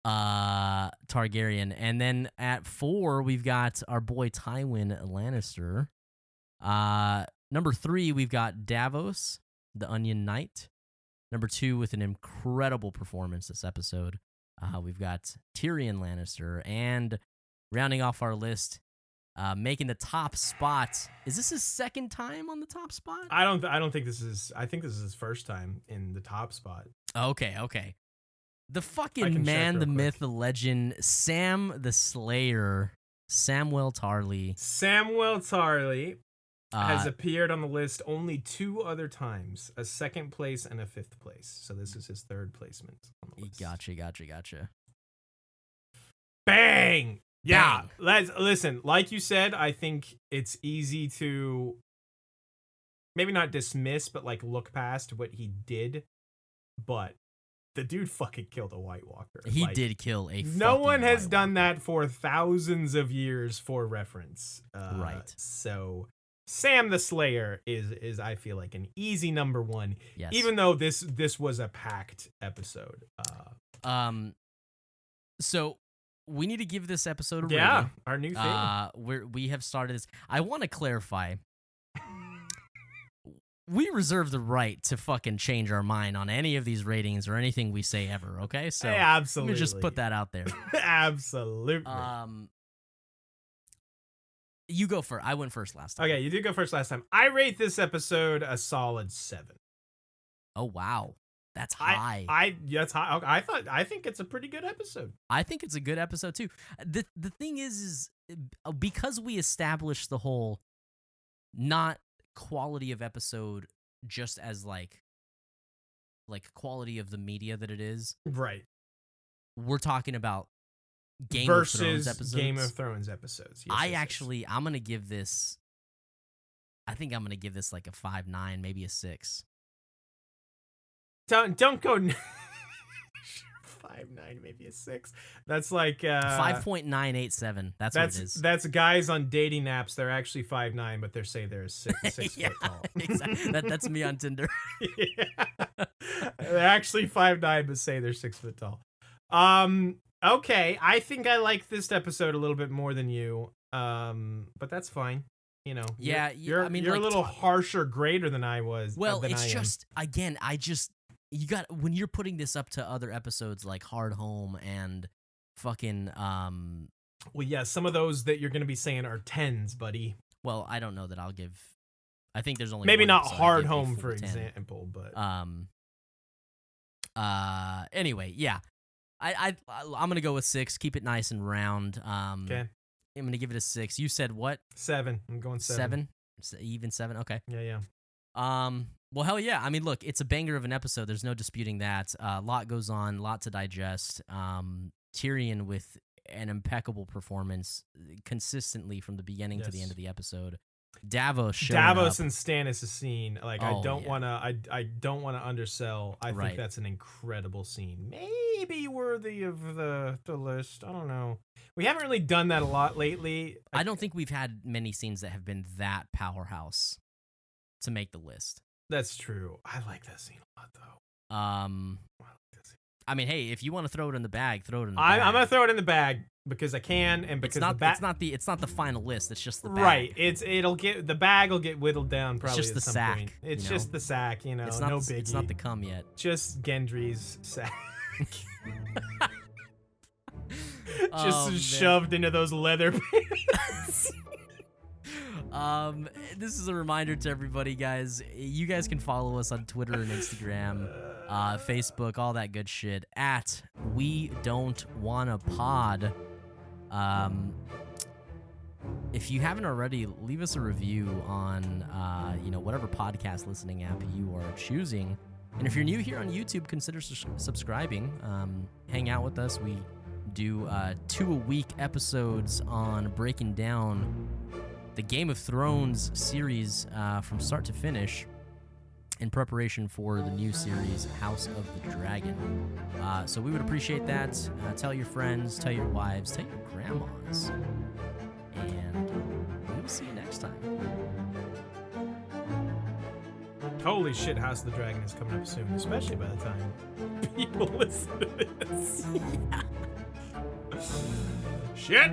Targaryen, and then at 4 we've got our boy Tywin Lannister. Number 3 we've got Davos, the Onion Knight. Number 2 with an incredible performance this episode, we've got Tyrion Lannister, and rounding off our list. Making the top spot. Is this his second time on the top spot? I don't think this is. I think this is his first time in the top spot. Okay. The fucking man, the myth, the legend, Sam the Slayer, Samwell Tarly. Samwell Tarly has appeared on the list only 2 other times, a 2nd place and a 5th place. So this is his 3rd placement on the list. Gotcha. Bang! Yeah, Bang. let's listen. Like you said, I think it's easy to maybe not dismiss, but like look past what he did. But the dude fucking killed a White Walker. He did kill a. No one has White done Walker. that for thousands of years for reference. Right. So Sam the Slayer is I feel like an easy number 1. Yes. Even though this was a packed episode. So. We need to give this episode a rating. Yeah, our new thing. We have started this. I want to clarify. We reserve the right to fucking change our mind on any of these ratings or anything we say ever, okay? So absolutely. Let me just put that out there. Absolutely. You go first. I went first last time. Okay, you did go first last time. I rate this episode a solid 7. Oh wow. That's high. That's high. Okay, I think it's a pretty good episode. I think it's a good episode too. The thing is because we established the whole not quality of episode just as like quality of the media that it is. Right. We're talking about Game versus of Thrones episodes. Game of Thrones episones. Yes, I'm gonna give this. I think I'm gonna give this like a 5.9, maybe a 6. Don't go 5.9, maybe a 6. That's like 5.987. That's what it is. That's guys on dating apps. They're actually 5'9", but they say they're 6 yeah, foot tall. Exactly. That's me on Tinder. Yeah. They're actually 5'9", but say they're 6 foot tall. Okay, I think I like this episode a little bit more than you. But that's fine. You know. Yeah, you're a little harsher grader than I was. Well, it's just again, you got when you're putting this up to other episodes like Hard Home and fucking Well, yeah, some of those that you're gonna be saying are 10s, buddy. Well, I don't know that I'll give. I think there's only maybe one not episode Hard I give Home a for 10. example, but anyway, yeah. I'm gonna go with 6. Keep it nice and round. okay. I'm gonna give it a 6. You said what? 7. I'm going 7. Even 7. Okay. Yeah. Well, hell yeah. I mean, look, it's a banger of an episode. There's no disputing that. A lot goes on, a lot to digest. Tyrion with an impeccable performance consistently from the beginning to the end of the episode. Davos showing Davos up. and Stannis' scene. Like, Oh, I don't yeah. want to undersell. I Right. think that's an incredible scene. Maybe worthy of the list. I don't know. We haven't really done that a lot lately. I don't think we've had many scenes that have been that powerhouse to make the list. That's true. I like that scene a lot, though. I like that scene. mean, hey, if you want to throw it in the bag, throw it in the bag. I'm gonna throw it in the bag because I can, and because it's not the final list. It's just the bag. right. The bag will get whittled down probably. It's just at the some sack. Point. It's you just know? the sack. You know, It's not no the, biggie. It's not the cum yet. Just Gendry's sack. Oh, man. Shoved into those leather pants. This is a reminder to everybody, guys. You guys can follow us on Twitter and Instagram, Facebook, all that good shit at We Don't Wanna Pod. If you haven't already, leave us a review on whatever podcast listening app you are choosing. And if you're new here on YouTube, consider subscribing. Hang out with us. We do 2-a-week episodes on breaking down the Game of Thrones series from start to finish in preparation for the new series, House of the Dragon. So we would appreciate that. Tell your friends, tell your wives, tell your grandmas. And we will see you next time. Holy shit, House of the Dragon is coming up soon, especially by the time people listen to this. Yeah. Shit!